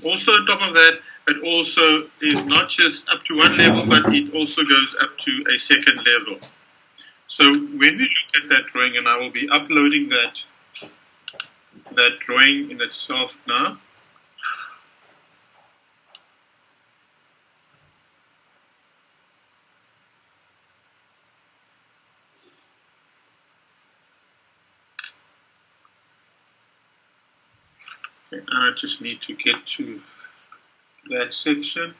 Also on top of that, it also is not just up to one level, but it also goes up to a second level. So when we look at that drawing, and I will be uploading that drawing in itself now. Okay, I just need to get to that section.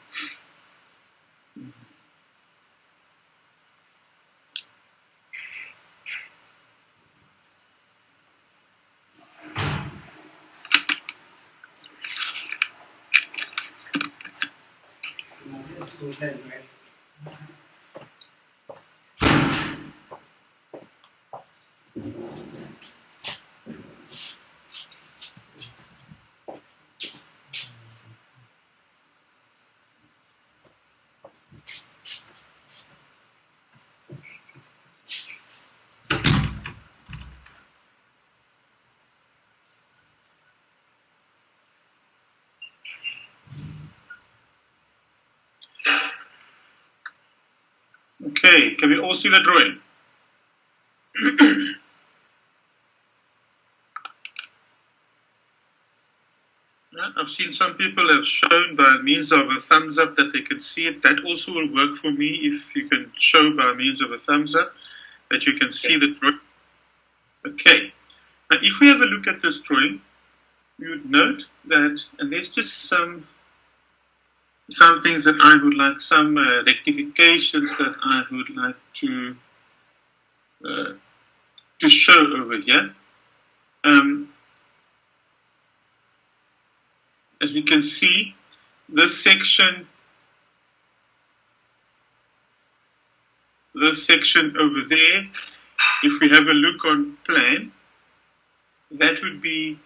Okay, can we all see the drawing? I've seen some people have shown by means of a thumbs up that they can see it. That also will work for me if you can show by means of a thumbs up that you can see the drawing. Okay, now if we have a look at this drawing, you would note that, and there's just some things that I would like, some rectifications that I would like to show over here. As we can see, this section over there, if we have a look on plan, that would be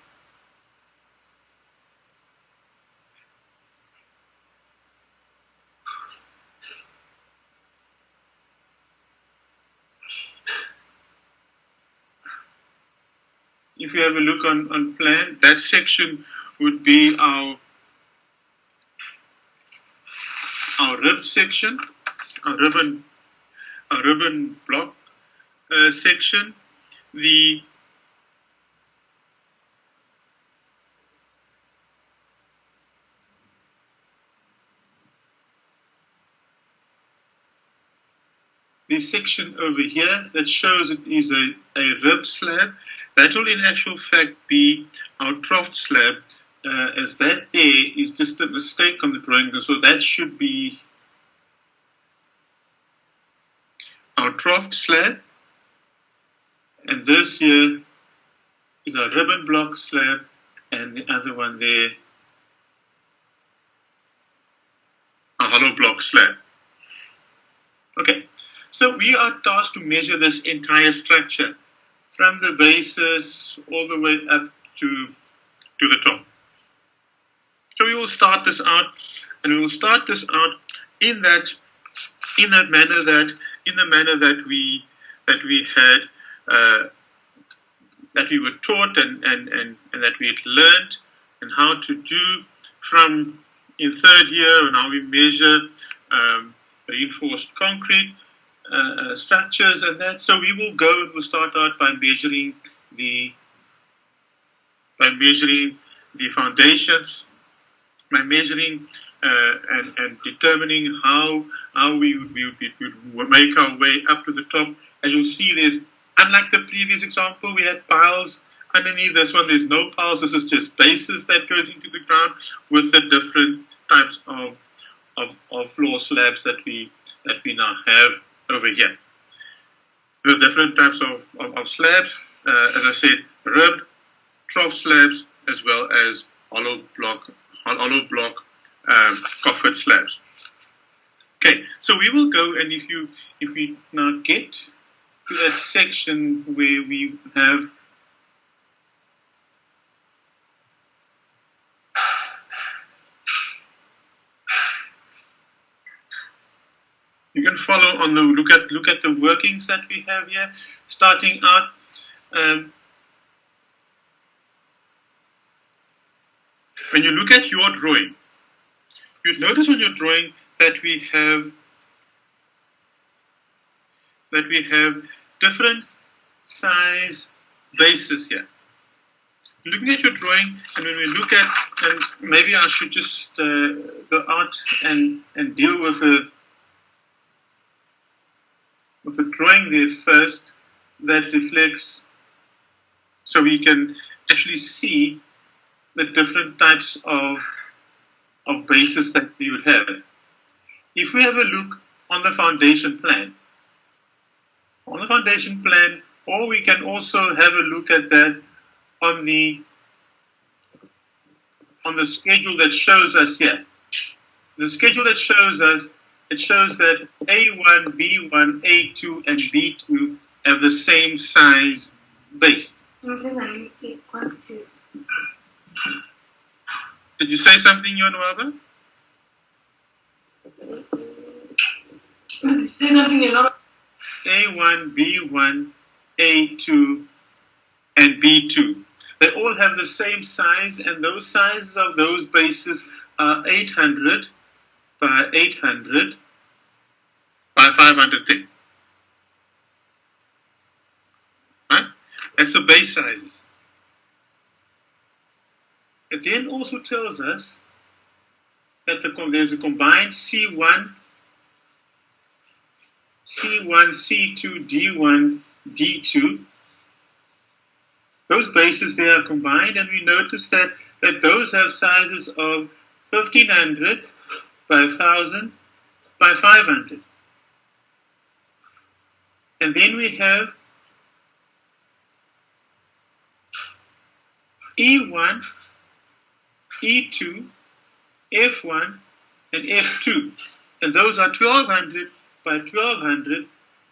if you have a look on plan, that section would be our rib section, our ribbon block section. The section over here that shows it is a rib slab, that will in actual fact be our trough slab, as that there is just a mistake on the drawing, so that should be our trough slab, and this here is our ribbon block slab, and the other one there, a hollow block slab. Okay, so we are tasked to measure this entire structure from the basis all the way up to the top. So we will start this out, and we will start this out in the manner that we had that we were taught and that we had learned, and how to do from in third year, and how we measure reinforced concrete structures and that. So we will go and we'll start out by measuring the foundations, by measuring and determining how we would make our way up to the top. As you'll see, there's, unlike the previous example, we had piles underneath. This one, there's no piles. This is just bases that goes into the ground with the different types of floor slabs that we now have over here. The different types of slabs, as I said, ribbed, trough slabs, as well as hollow block coffered slabs. Okay, so we will go, and if we now get to that section where we have you can follow on the look at the workings that we have here, starting out. when you look at your drawing, you'd notice on your drawing that we have different size bases here. Looking at your drawing, and when we look at, and maybe I should just go out and deal with the drawing there first that reflects, so we can actually see the different types of bases that we would have. If we have a look on the foundation plan, or we can also have a look at that on the schedule that shows us here. The schedule that shows us, it shows that A1, B1, A2, and B2 have the same size base. Did you say something, Yonuaba? Did you say something, Yonuaba? A1, B1, A2, and B2. They all have the same size, and those sizes of those bases are 800 by 800 by 500 thick. Right? That's the base sizes. It then also tells us that there's a combined C1, C2, D1, D2. Those bases, they are combined, and we notice that those have sizes of 1500 by 1000 by 500. And then we have E1, E2, F1, and F2. And those are 1200 by 1200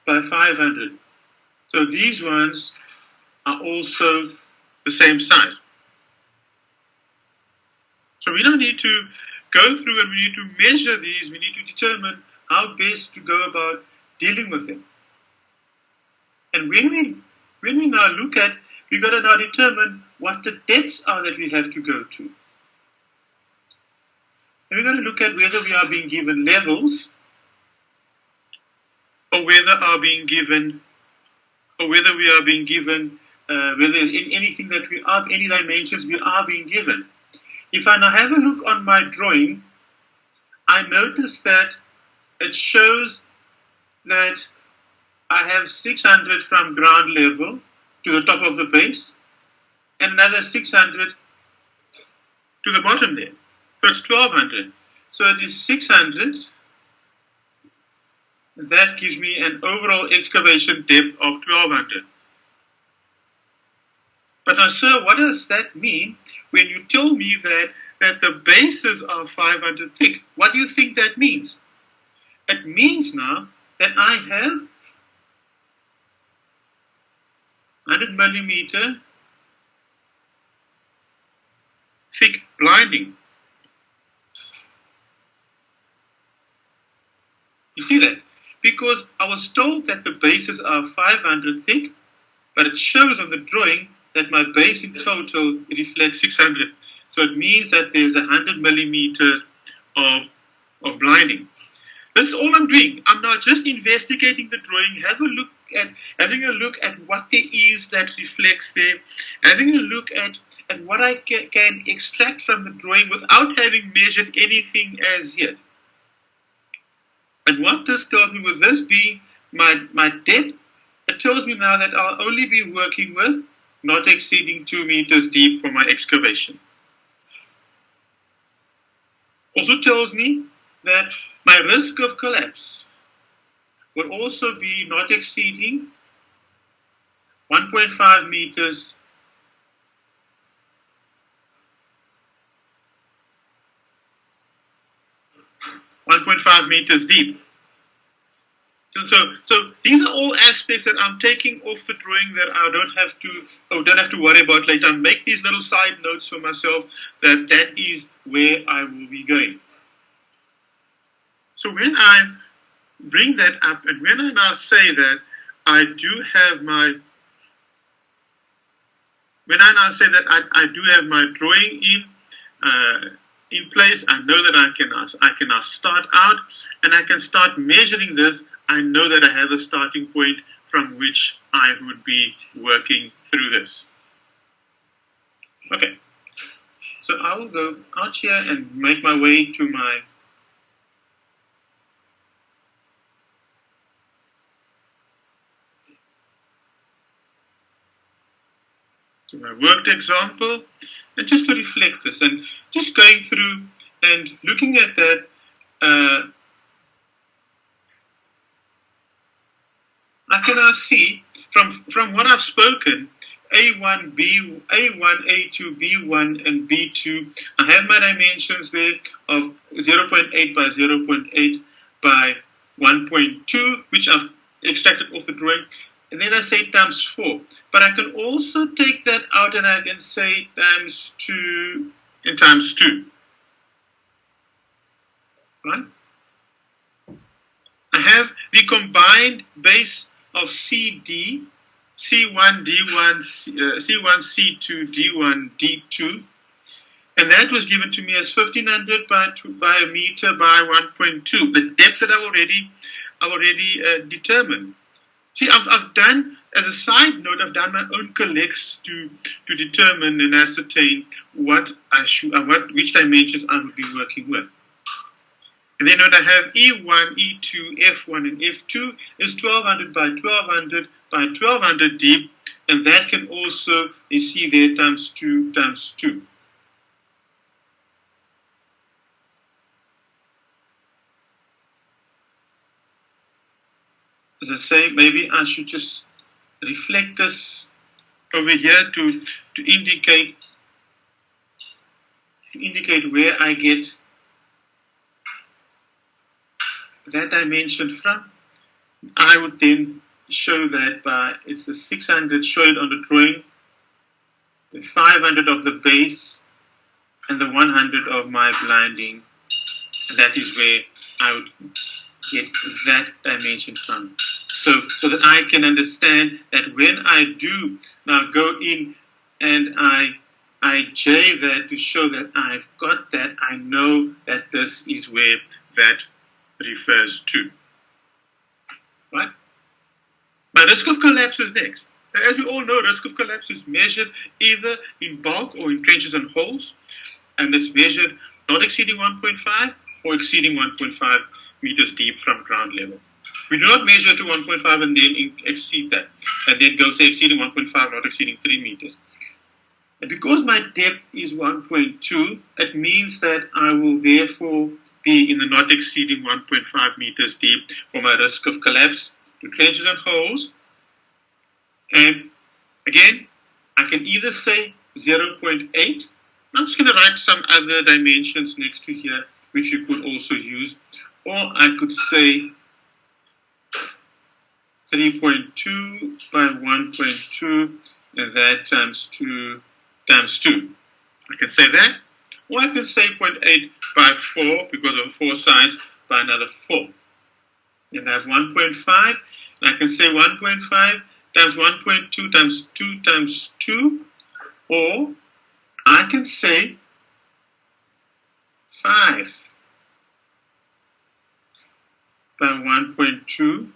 by 500. So these ones are also the same size. So we don't need to go through and we need to measure these. We need to determine how best to go about dealing with them. And when we now look at, we've got to now determine what the depths are that we have to go to. And we're going to look at whether we are being given levels, or whether we are being given whether in anything that we are, any dimensions we are being given. If I now have a look on my drawing, I notice that it shows that I have 600 from ground level to the top of the base, and another 600 to the bottom there. So it's 1200. So it is 600. That gives me an overall excavation depth of 1200. But now, sir, what does that mean when you tell me that the bases are 500 thick? What do you think that means? It means now that I have 100 millimeter thick blinding. You see that? Because I was told that the bases are 500 thick, but it shows on the drawing that my base in total reflects 600. So it means that there's 100 millimeters of blinding. This is all I'm doing. I'm now just investigating the drawing, having a look at what there is that reflects there, having a look at what I can extract from the drawing without having measured anything as yet. And what this tells me, with this being my depth, it tells me now that I'll only be working with not exceeding 2 meters deep for my excavation. Also tells me that my risk of collapse will also be not exceeding 1.5 meters deep. So these are all aspects that I'm taking off the drawing that I don't have to worry about later. I make these little side notes for myself that is where I will be going. So when I bring that up, and when I now say that I do have my drawing in, in place. I know that I can now start out, and I can start measuring this. I know that I have a starting point from which I would be working through this. Okay, so I will go out here and make my way to my worked example, and just to reflect this, and just going through and looking at that, I can now see from what I've spoken, A1, A2, B1, and B2. I have my dimensions there of 0.8 by 0.8 by 1.2, which I've extracted off the drawing. And then I say times 4. But I can also take that out and I can say times 2 and times 2. Right? I have the combined base of CD, C1, D1, C1, C2, D1, D2. And that was given to me as 1500 by a meter by 1.2. The depth that I've already determined. See, I've done, as a side note, I've done my own collects to determine and ascertain which dimensions I would be working with. And then when I have E1, E2, F1, and F2 is 1200 by 1200 by 1200 deep, and that can also, you see there, times 2 times 2. As I say, maybe I should just reflect this over here to indicate where I get that dimension from. I would then show that by, it's the 600 showed on the drawing, the 500 of the base, and the 100 of my blinding. And that is where I would get that dimension from. So that I can understand that when I do now go in and I J that to show that I've got that, I know that this is where that refers to. Right? Now, risk of collapse is next. As we all know, risk of collapse is measured either in bulk or in trenches and holes, and it's measured not exceeding 1.5 or exceeding 1.5 meters deep from ground level. We do not measure to 1.5 and then exceed that, and then go say exceeding 1.5, not exceeding 3 meters. And because my depth is 1.2, it means that I will therefore be in the not exceeding 1.5 meters deep for my risk of collapse to trenches and holes. And again, I can either say 0.8. I'm just going to write some other dimensions next to here, which you could also use. Or I could say 3.2 by 1.2, and that times 2 times 2. I can say that. Or I can say 0.8 by 4, because of 4 sides, by another 4. And I have 1.5, and I can say 1.5 times 1.2 times 2 times 2. Or I can say 5 by 1.2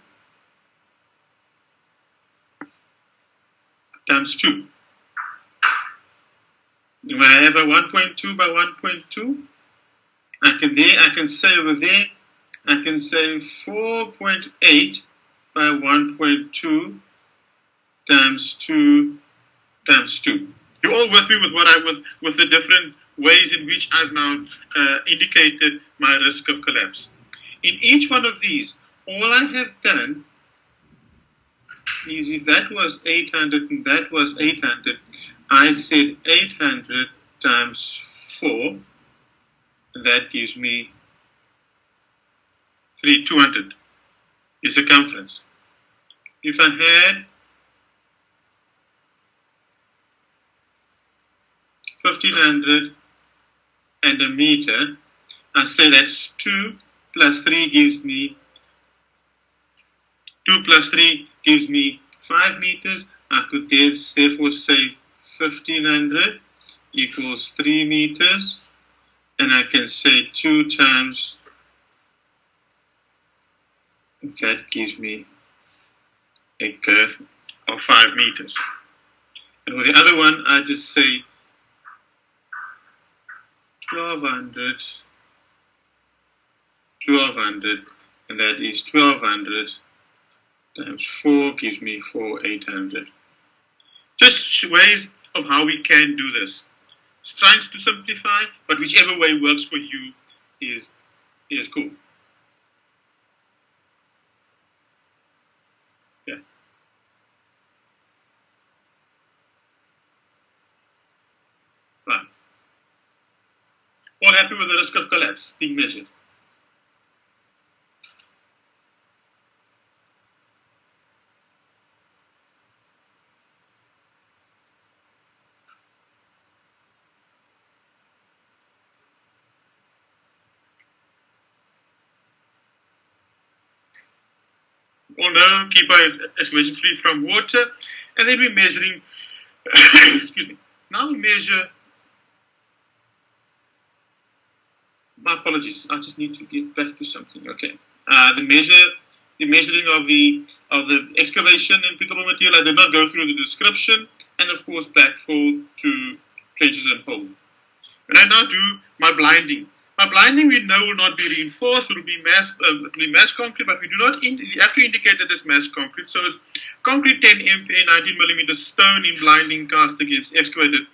times 2. If I have a 1.2 by 1.2, I can say over there, I can say 4.8 by 1.2 times 2 times 2. You're all with me with the different ways in which I've now indicated my risk of collapse. In each one of these, all I have done is, if that was 800 and that was 800, I said 800 times 4, and that gives me 200 is circumference. If I had 1500 and a meter, I say that's 2 plus 3 gives me 5 meters. I could therefore say 1500 equals 3 meters. and I can say 2 times, that gives me a girth of 5 meters. And with the other one, I just say 1200, and that is 1200 times 4 gives me 4800. Just ways of how we can do this. It's trying to simplify, but whichever way works for you is cool. Yeah. Right. All happy with the risk of collapse being measured? All know, keep our excavation free from water, and then we're measuring. Excuse me. Now we measure. My apologies. I just need to get back to something. Okay. The measuring of the excavation and pickable material. I did not go through the description, and of course backfill to trenches and holes. When I now do my blinding. My blinding we know will not be reinforced, it will be mass concrete, but we do not you have to indicate that it's mass concrete. So it's concrete 10 MPa 19mm stone in blinding cast against excavated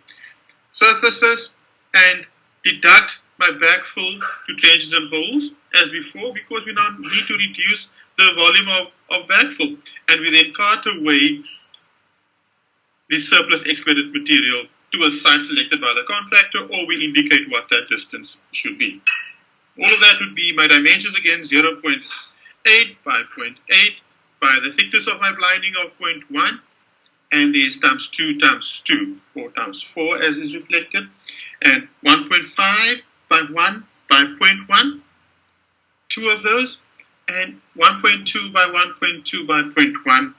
surfaces, and deduct my backfill to trenches and holes as before, because we now need to reduce the volume of backfill, and we then cart away the surplus excavated material to a site selected by the contractor, or we indicate what that distance should be. All of that would be my dimensions again, 0.8 by 0.8 by the thickness of my blinding of 0.1, and these times 2 times 2, 4 times 4 as is reflected, and 1.5 by 1 by 0.1, 2 of those, and 1.2 by 1.2 by 0.1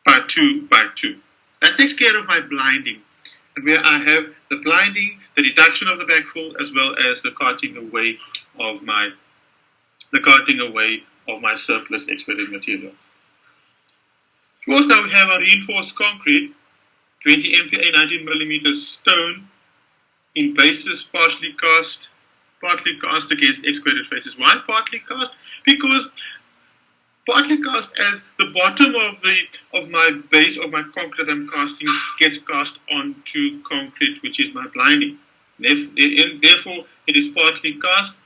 by 2 by 2. That takes care of my blinding, and where I have the blinding, the reduction of the backfill, as well as the carting away of my surplus excavated material. Of course, now we have our reinforced concrete, 20 MPa 19mm stone in bases, partly cast against excavated faces. Why partly cast? Because partly cast as the bottom of my base of my concrete I'm casting gets cast onto concrete, which is my blinding. Therefore, it is partly cast.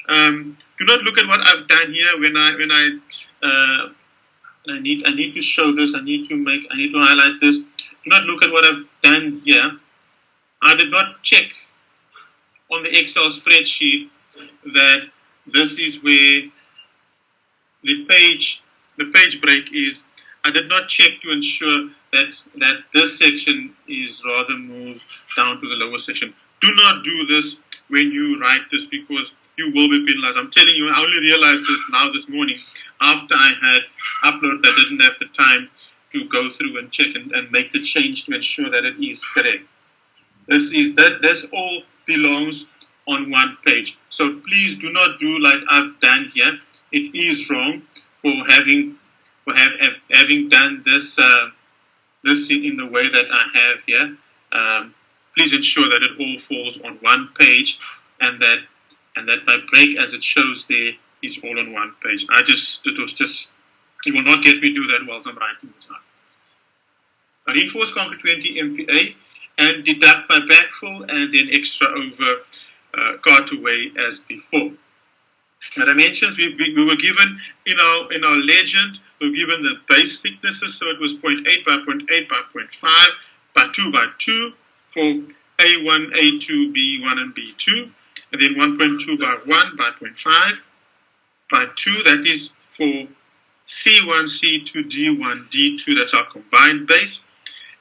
Do not look at what I've done here I need to show this. I need to highlight this. Do not look at what I've done here. I did not check on the Excel spreadsheet that this is where the page break is. I did not check to ensure that this section is rather moved down to the lower section. Do not do this when you write this, because you will be penalized. I'm telling you, I only realized this now this morning after I had uploaded. I didn't have the time to go through and check and make the change to ensure that it is correct. This all belongs on one page. So please do not do like I've done here. It is wrong for having done this in the way that I have here. Please ensure that it all falls on one page, and that my break as it shows there is all on one page. It will not get me do that whilst I'm writing this out. I reinforce concrete 20 MPa and deduct my backfill and then extra over cart away as before. The dimensions we were given in our legend, we were given the base thicknesses, so it was 0.8 by 0.8 by 0.5 by 2 by 2 for A1, A2, B1, and B2, and then 1.2 by 1 by 0.5 by 2, that is for C1, C2, D1, D2, that's our combined base,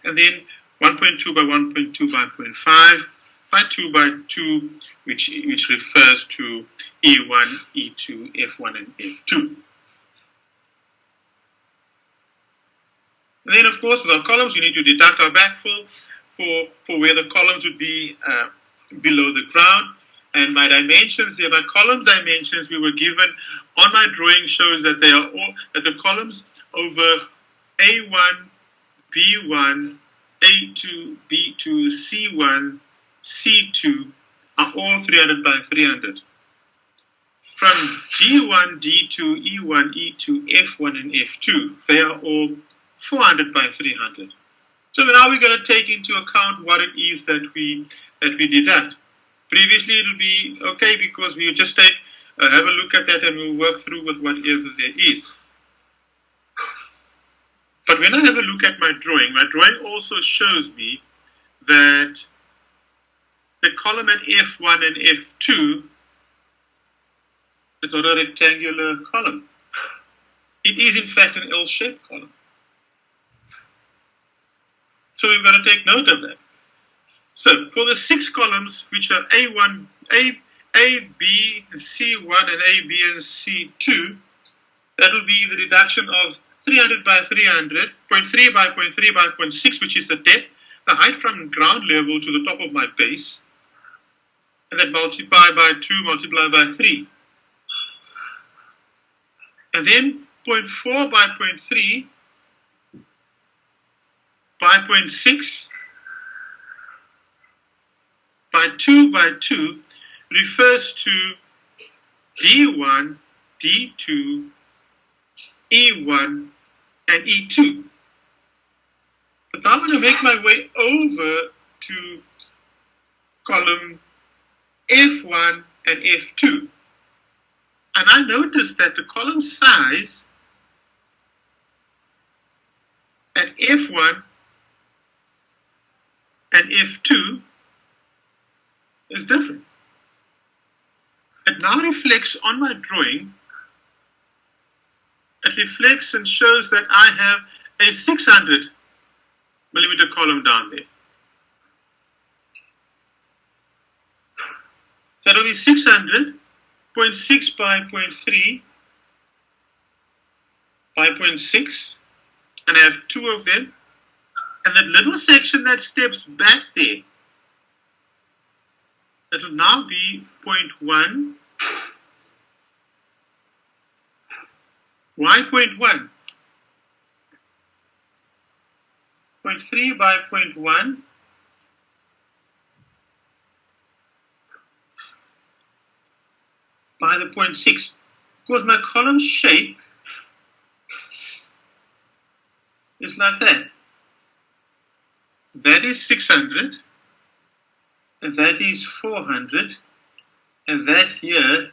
and then 1.2 by 1.2 by 0.5 by 2 by 2, which refers to E1, E2, F1, and F2. And then, of course, with our columns, we need to deduct our backfill for where the columns would be below the ground. And my dimensions there, my column dimensions we were given on my drawing shows that they are all, that the columns over A1, B1, A2, B2, C1, C2 are all 300 by 300. From D1, D2, E1, E2, F1, and F2, they are all 400 by 300. So now we're going to take into account what it is that we deduct. Previously, it'll be okay because we'll just take have a look at that and we'll work through with whatever there is. But when I have a look at my drawing also shows me that the column at F1 and F2 is not a rectangular column. It is in fact an L-shaped column. So we've got to take note of that. So for the 6 columns, which are A1, A, B, C1, and A, B, and C2, that will be the reduction of 300 by 300, 0.3 by 0.3 by 0.6, which is the depth, the height from ground level to the top of my base, and then multiply by 2, multiply by 3. And then 0.4 by 0.3 by 0.6 by 2 refers to D1, D2, E1, and E2. But now I'm going to make my way over to column F1 and F2. And I noticed that the column size at F1 and F2 is different. It now reflects on my drawing. It reflects and shows that I have a 600 millimeter column down there. That will be 600, 0.6 by 0.3 by 0.6, and I have 2 of them. And that little section that steps back there, that will now be 0.1. Why 0.1? 0.3 by 0.1 by the 0.6. Because my column shape is like that. That is 600, and that is 400, and that here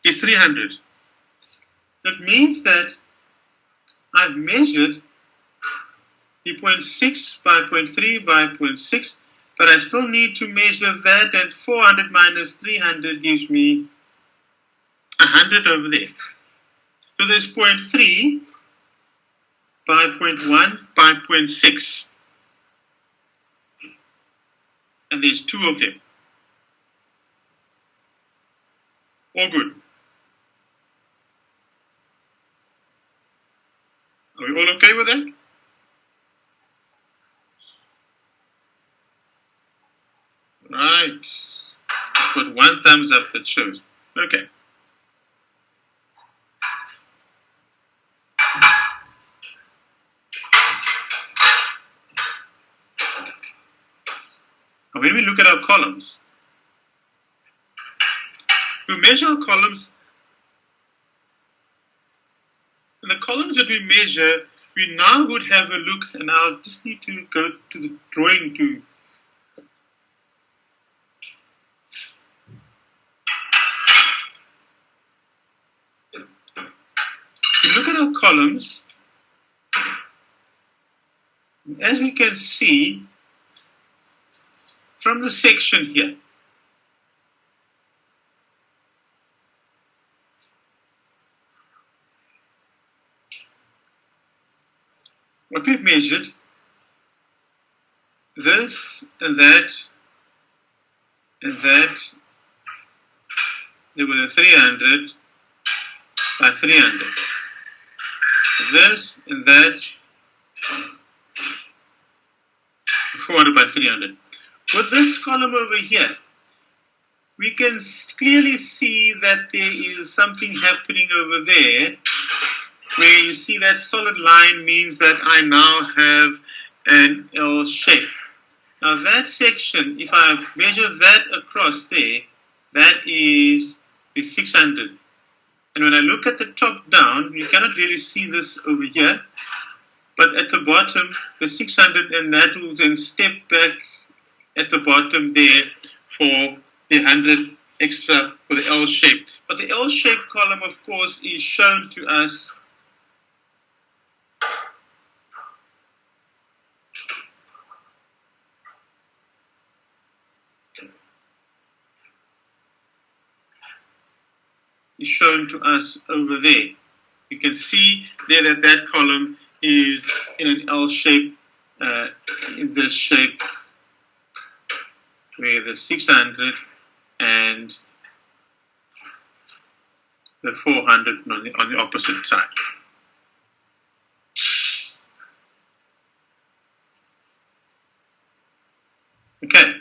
is 300. That means that I've measured the 0.6 by 0.3 by 0.6, but I still need to measure that, and 400 minus 300 gives me 100 over there. So there's 0.3 by 0.1 by 0.6. And there's 2 of them. All good. Are we all okay with that? Right. Put 1 thumbs up that shows. Okay. When we look at our columns, we measure our columns. And the columns that we measure, we now would have a look, and I'll just need to go to the drawing to look at our columns. As we can see from the section here, what we've measured, this and that and that, there was a 300 by 300. This and that, 400 by 300. With this column over here, we can clearly see that there is something happening over there, where you see that solid line means that I now have an L shape. Now that section, if I measure that across there, that is the 600. And when I look at the top down, you cannot really see this over here, but at the bottom, the 600, and that will then step back at the bottom there for the 100 extra for the L shape. But the L shape column, of course, is shown to us over there. You can see there that that column is in an L shape, in this shape, where the 600 and the 400 on the opposite side. Okay,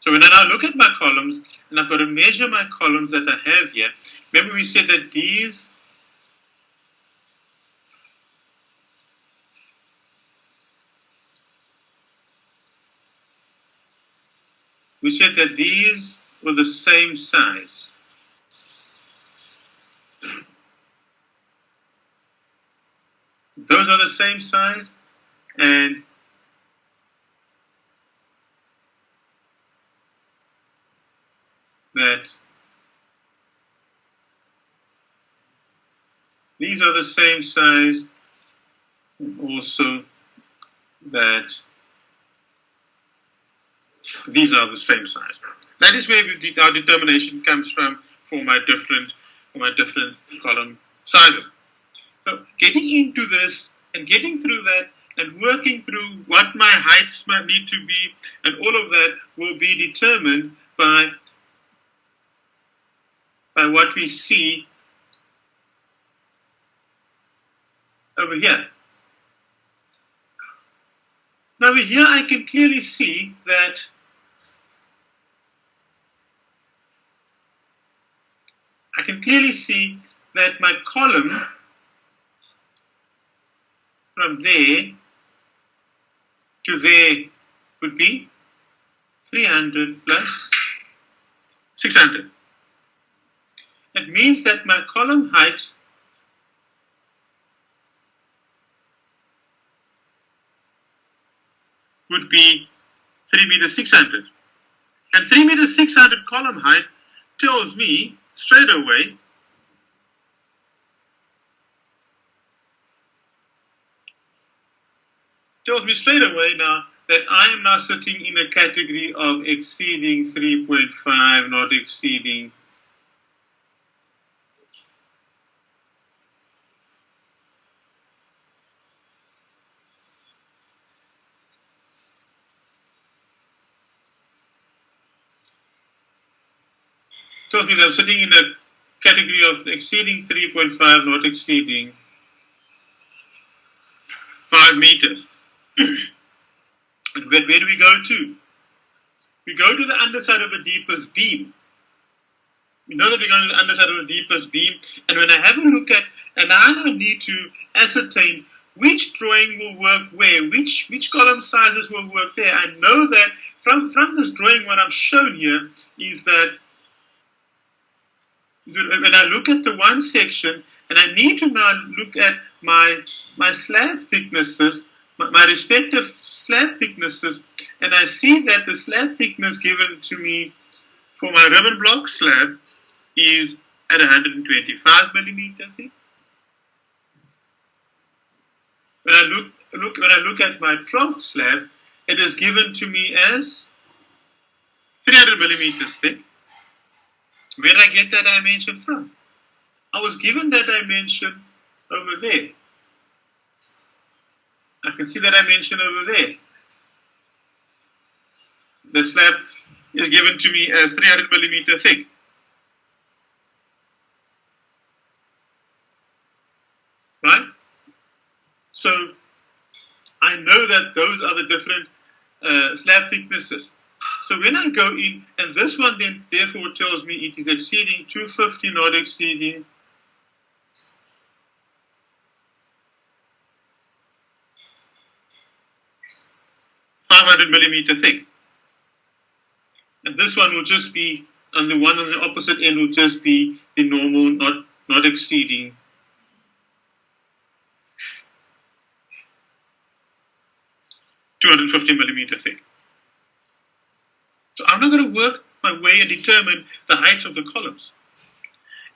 so when I now look at my columns, and I've got to measure my columns that I have here, remember we said that these were the same size. Those are the same size, and that these are the same size, and also that these are the same size. That is where our determination comes from for my different column sizes. So getting into this and getting through that and working through what my heights might need to be, and all of that will be determined by what we see over here. Now over here I can clearly see that my column from there to there would be 300 plus 600. That means that my column height would be 3 meters 600. And 3 meters 600 column height tells me straight away now that I am now sitting in a category of exceeding 3.5, not exceeding tells me that I'm sitting in a category of exceeding 3.5, not exceeding 5 meters. And where do we go to? We go to the underside of the deepest beam. We know that we're going to the underside of the deepest beam, and when I have a look at, and I now need to ascertain which drawing will work where, which column sizes will work there. I know that from this drawing, what I'm shown here is that when I look at the one section, and I need to now look at my slab thicknesses, my respective slab thicknesses, and I see that the slab thickness given to me for my ribbon block slab is at 125 millimeters thick. When I look at my trunk slab, it is given to me as 300 millimeters thick. Where did I get that dimension from? I was given that dimension over there. I can see that dimension over there. The slab is given to me as 300 millimeter thick. Right? So I know that those are the different slab thicknesses. So when I go in, and this one then therefore tells me it is exceeding 250, not exceeding 500 millimeter thick. And this one will just be, and the one on the opposite end will just be the normal, not exceeding 250 millimeter thick. So I'm not going to work my way and determine the heights of the columns.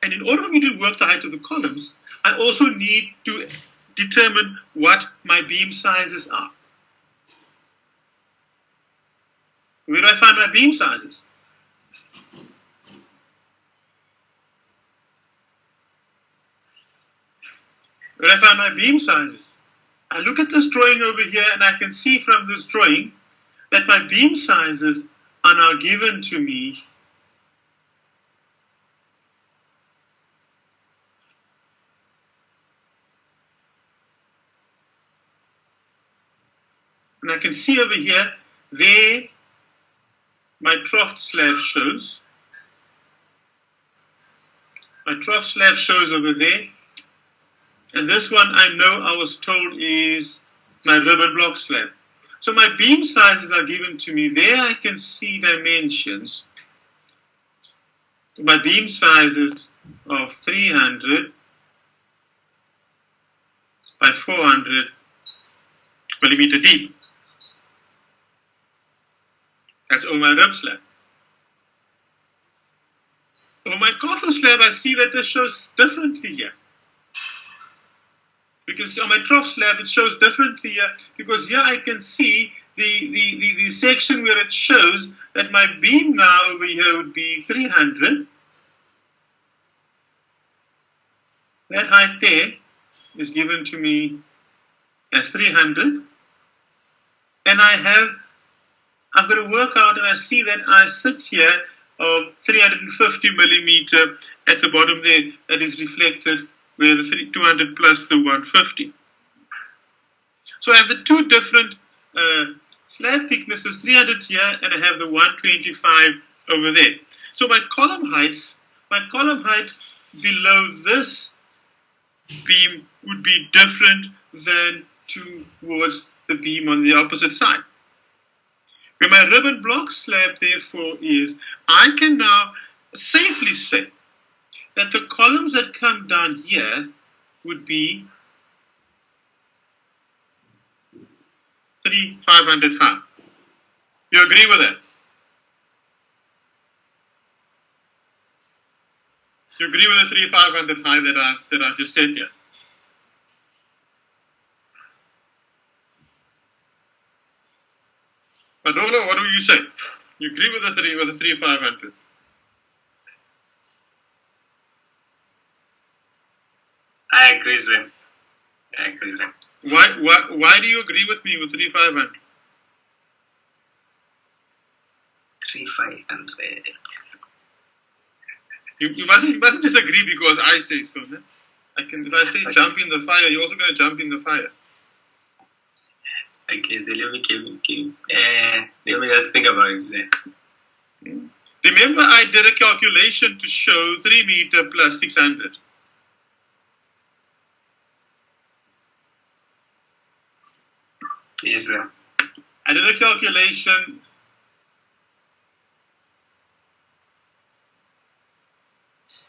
And in order for me to work the height of the columns, I also need to determine what my beam sizes are. Where do I find my beam sizes? Where do I find my beam sizes? I look at this drawing over here and I can see from this drawing that my beam sizes are now given to me and I can see over here there my trough slab shows. My trough slab shows over there. And this one I know I was told is my ribbon block slab. So my beam sizes are given to me. There I can see dimensions. My beam sizes of 300 by 400 millimeter deep. That's over my rib slab. Over my coffer slab, I see that this shows differently here. Because on my trough slab, it shows differently here, because here I can see the section where it shows that my beam now over here would be 300. That height there is given to me as 300. And I'm going to work out, and I see that I sit here of 350 millimeter at the bottom there, that is reflected where the 200 plus the 150. So I have the two different slab thicknesses, 300 here, and I have the 125 over there. So my column height below this beam would be different than towards the beam on the opposite side. Where my ribbon block slab, therefore, is, I can now safely say that the columns that come down here would be 500 high. You agree with that? You agree with the 500 high that I just said here? I don't know. What do you say? You agree with the 500? I agree, sir. I agree, sir. Why do you agree with me with 500? 500. You mustn't just agree because I say so. No? If I say jump in the fire, you're also going to jump in the fire. Okay, so let me just think about it, sir. Remember, I did a calculation to show 3 meter plus 600. Yes, sir. I did a calculation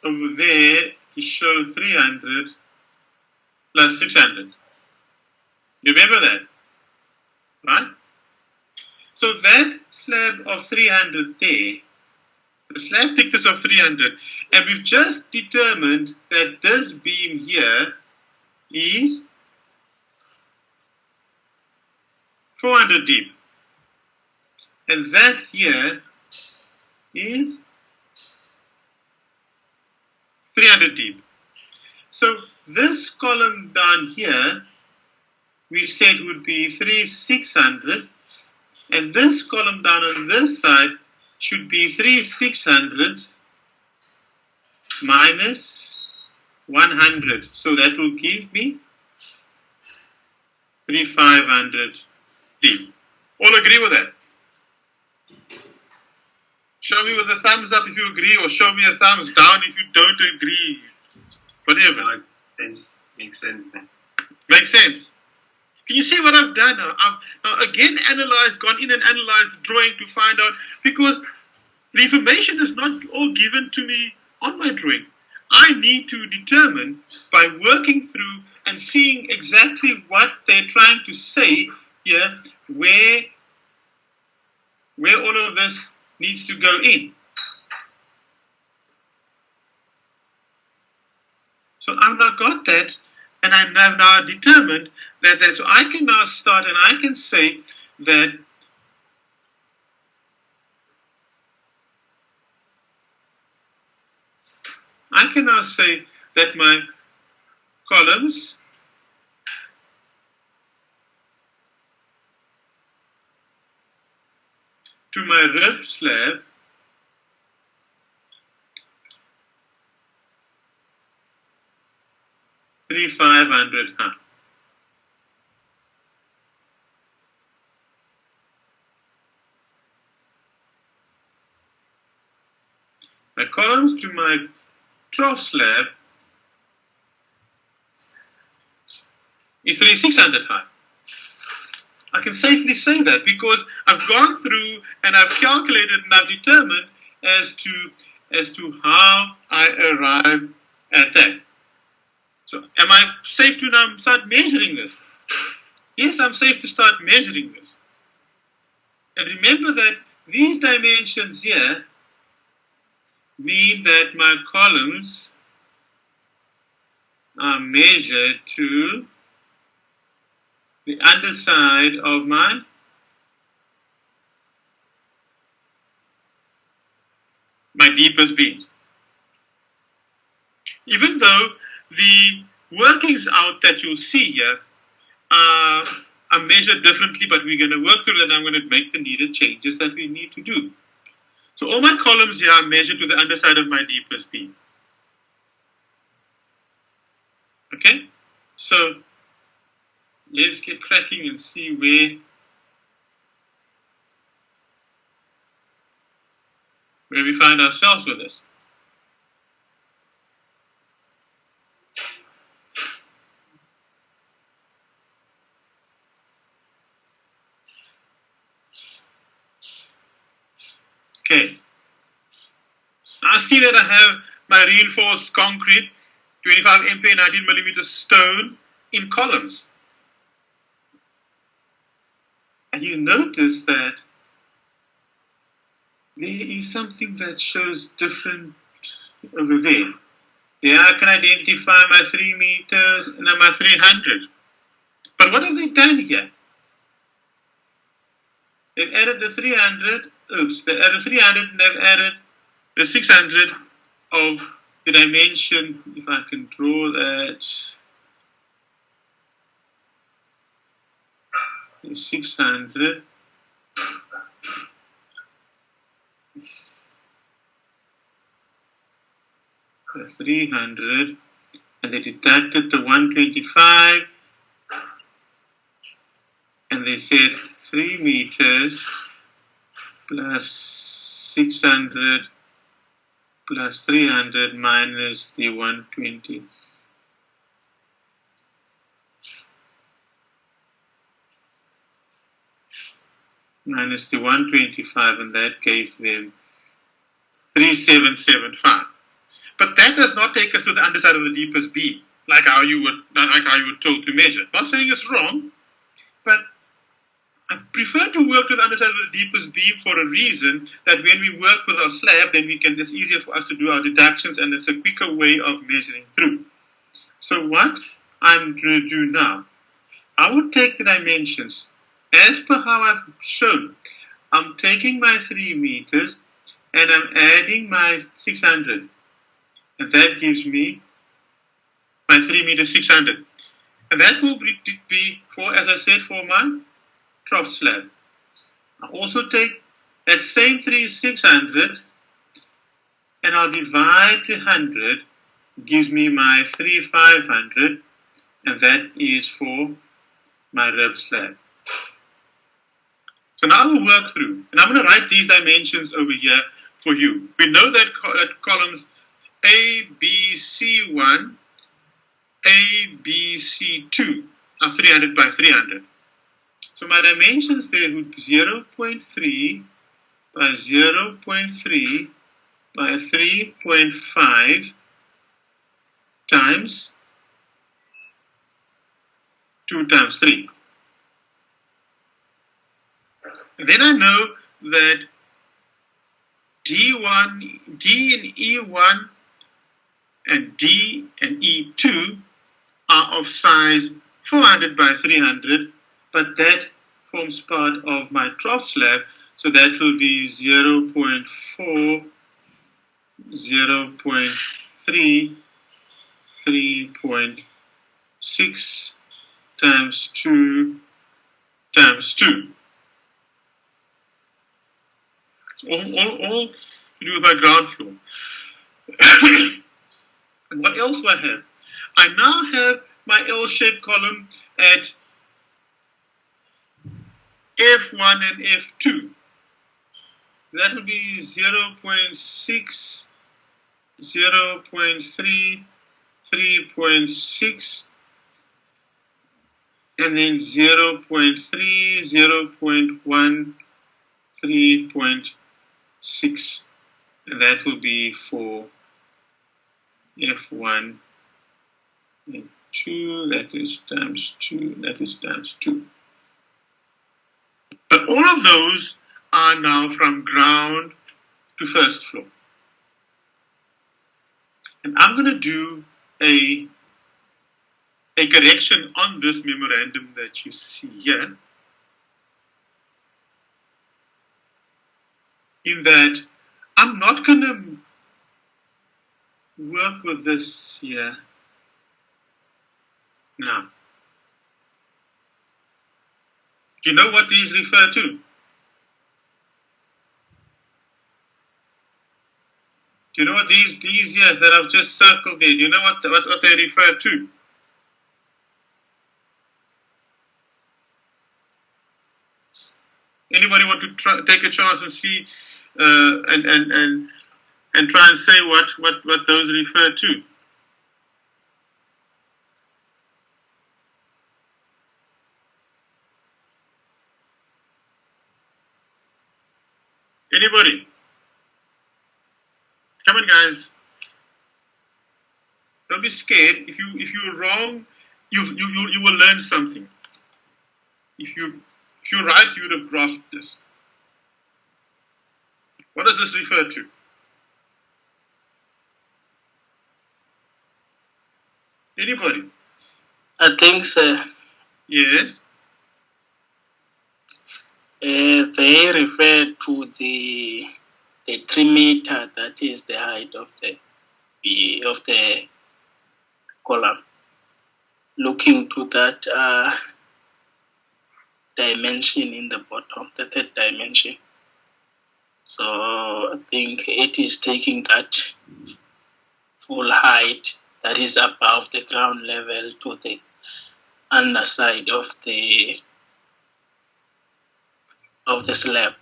over there to show 300 plus 600. You remember that? Right? So that slab of 300 there, the slab thickness of 300, and we've just determined that this beam here is 400 deep. And that here is 300 deep. So this column down here, we said would be 600, and this column down on this side should be 600 minus 100. So that will give me 500 deep. All agree with that? Show me with a thumbs up if you agree, or show me a thumbs down if you don't agree. Whatever. Makes sense. Makes sense. Can you see what I've done now? I've now again gone in and analyzed the drawing to find out, because the information is not all given to me on my drawing. I need to determine by working through and seeing exactly what they're trying to say here, where all of this needs to go in. So I've now got that, and I have now determined that so I can now start and I can say that my columns to my rib slab $3,500 high. My columns to my trough slab is 3,600 high. I can safely say that because I've gone through and I've calculated and I've determined as to how I arrive at that. So am I safe to now start measuring this? Yes, I'm safe to start measuring this. And remember that these dimensions here mean that my columns are measured to the underside of my deepest beam. Even though the workings out that you'll see here are measured differently, but we're going to work through that and I'm going to make the needed changes that we need to do. So all my columns here are measured to the underside of my deepest beam. Okay? So let's get cracking and see where we find ourselves with this. Okay. Now I see that I have my reinforced concrete, 25 MPa 19mm stone in columns. And you notice that there is something that shows different over there. There I can identify my 3 meters and my 300. But what have they done here? They've added the 300. They added 300 and they've added the 600 of the dimension. If I can draw that. The 600. The 300. And they deducted the 125. And they said 3 meters plus 600 plus 300 minus the 120. Minus the 125, and that gave them 3775. But that does not take us to the underside of the deepest beam, like how you were told to measure. Not saying it's wrong, but I prefer to work with the underside of the deepest beam for a reason that when we work with our slab, then it's easier for us to do our deductions and it's a quicker way of measuring through. So what I'm going to do now, I will take the dimensions as per how I've shown. I'm taking my 3 meters and I'm adding my 600. And that gives me my 3 meters 600. And that will be for, as I said, for my trough slab. I'll also take that same 600 and I'll divide the 100, gives me my 3,500, and that is for my rib slab. So now we'll work through, and I'm going to write these dimensions over here for you. We know that, that columns A, B, C1, A, B, C2 are 300 by 300. So my dimensions there would be 0.3 by 0.3 by 3.5 times 2 times 3. And then I know that D1, D and E1 and D and E2 are of size 400 by 300, but that forms part of my trough slab, so that will be 0.4, 0.3, 3.6 times 2 times 2. All to do with my ground floor. And what else do I have? I now have my L-shaped column at F1 and F2. That will be 0.6, 0.3, 3.6, and then 0.3, 0.1, 3.6. And that will be for F1 and 2, that is times 2, that is times 2. But all of those are now from ground to first floor. And I'm going to do a correction on this memorandum that you see here, in that I'm not going to work with this here now. Do you know what these refer to? Do you know what these here that I've just circled there, do you know what they refer to? Anybody want to take a chance and see and try and say what those refer to? Anybody? Come on, guys. Don't be scared. If you're wrong, you will learn something. If you're right, you would have grasped this. What does this refer to? Anybody? I think so. Yes. They refer to the 3 meter, that is the height of the column. Looking to that dimension in the bottom, the third dimension. So I think it is taking that full height that is above the ground level to the underside of the slab.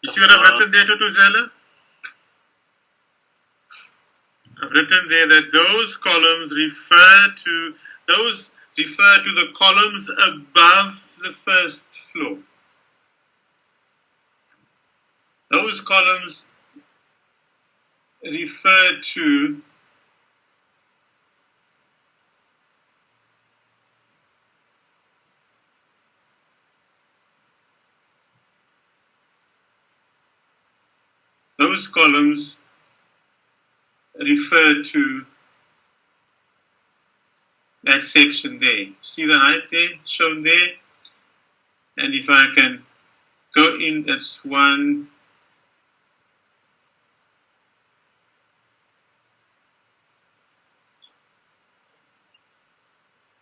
You see what I've written there, Tutuzela? I've written there that those columns refer to the columns above the first floor. Those columns refer to that section there. See the height there, shown there? And if I can go in, that's 1,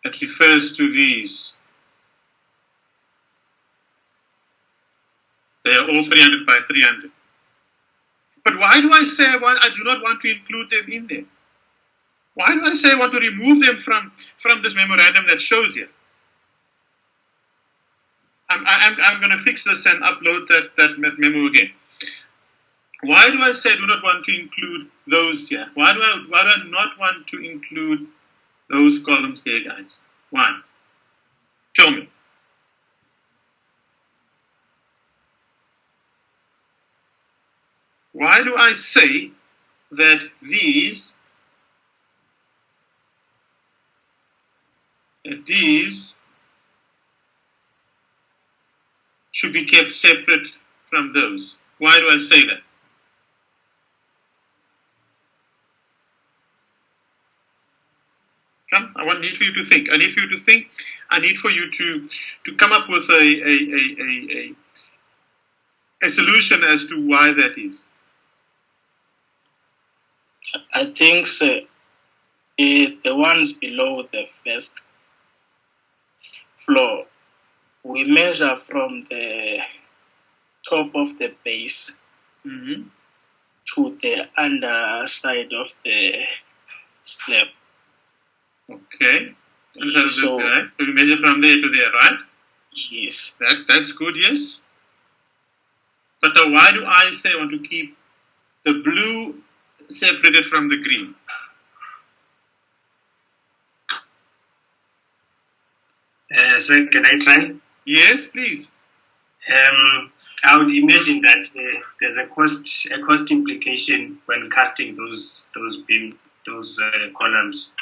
that refers to these. They are all 300 by 300. But why do I say I do not want to include them in there? Why do I say I want to remove them from this memorandum that shows here? I'm going to fix this and upload that memo again. Why do I say I do not want to include those here? Why do I not want to include those columns there, guys? Why? Tell me. Why do I say that these should be kept separate from those? Why do I say that? Come, I need for you to think. I need for you to think. I need for you to come up with a solution as to why that is. I think so. The ones below the first floor, we measure from the top of the base to the underside of the slab. Okay. So we measure from there to there, right? Yes. That's good, yes. But why do I say I want to keep the blue separated from the green? So can I try? Yes, please. I would imagine that there's a cost implication when casting those columns.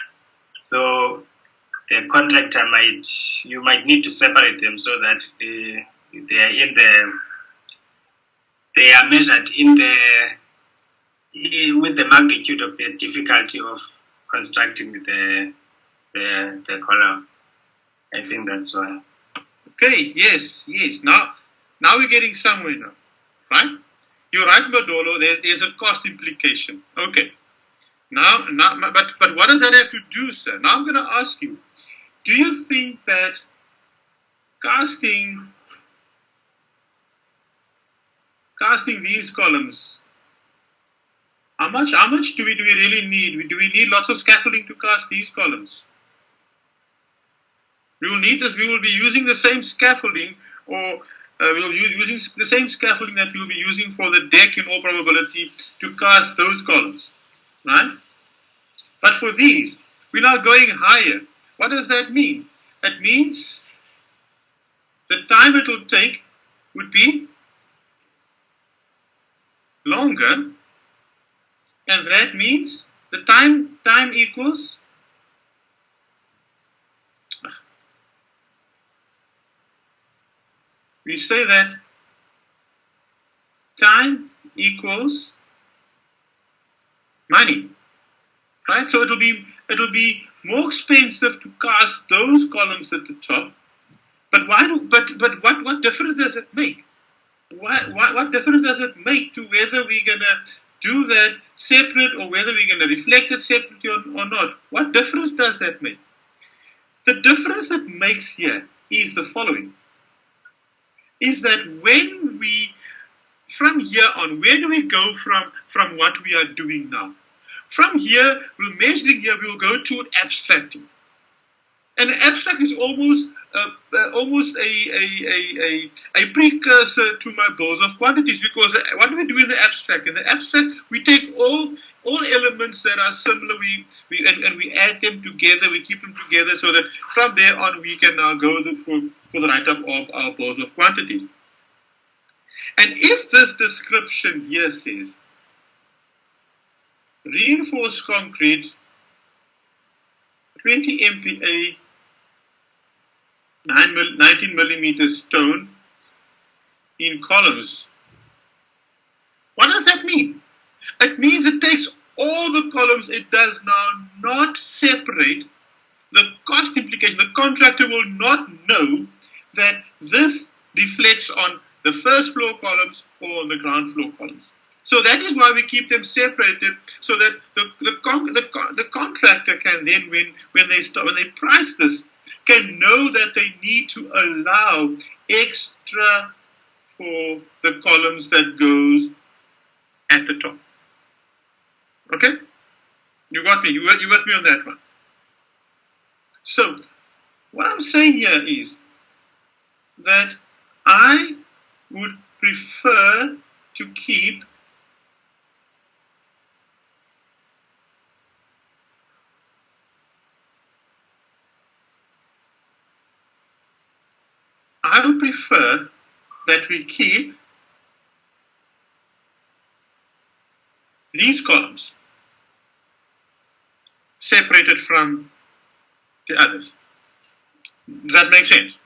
So the contractor you might need to separate them so that they are measured with the magnitude of the difficulty of constructing the column. I think that's why. Okay, yes. Now we're getting somewhere now, right? You're right, Badolo. There's a cost implication. Okay. Now, but what does that have to do, sir? Now I'm going to ask you: do you think that casting these columns, how much do we really need? Do we need lots of scaffolding to cast these columns? We will need this. We will be using the same scaffolding, or we will be using the same scaffolding that we will be using for the deck in all probability to cast those columns, right? But for these, we're now going higher. What does that mean? That means the time it will take would be longer, and that means the time equals we say that time equals money, right? So it'll be more expensive to cast those columns at the top. But what difference does it make? What difference does it make to whether we're gonna do that separate or whether we're gonna reflect it separately or not? What difference does that make? The difference it makes here is the following. Is that when we, from here on, where do we go from what we are doing now? From here, we're measuring here, we'll go to abstracting. And abstract is almost a precursor to my bills of quantities, because what do we do in the abstract? In the abstract, we take all elements that are similar, and we add them together, we keep them together, so that from there on we can now go for the write-up of our bills of quantities. And if this description here says reinforced concrete, 20 MPa, 19 millimeter stone in columns, what does that mean? It means it takes all the columns. It does now not separate the cost implication. The contractor will not know that this deflects on the first floor columns or on the ground floor columns. So that is why we keep them separated, so that the contractor can then, when they price this, can know that they need to allow extra for the columns that goes at the top. Okay? You got me. You with me on that one. So, what I'm saying here is that I would prefer to keep would prefer that we keep these columns separated from the others. Does that make sense?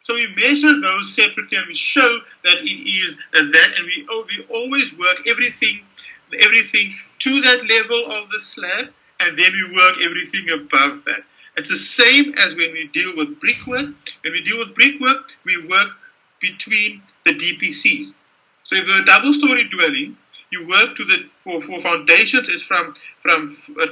So we measure those separately and we show that it is that, and we always work everything to that level of the slab, and then we work everything above that. It's the same as when we deal with brickwork. When we deal with brickwork, we work between the DPCs. So if you're a double-story dwelling, you work to the for foundations. It's from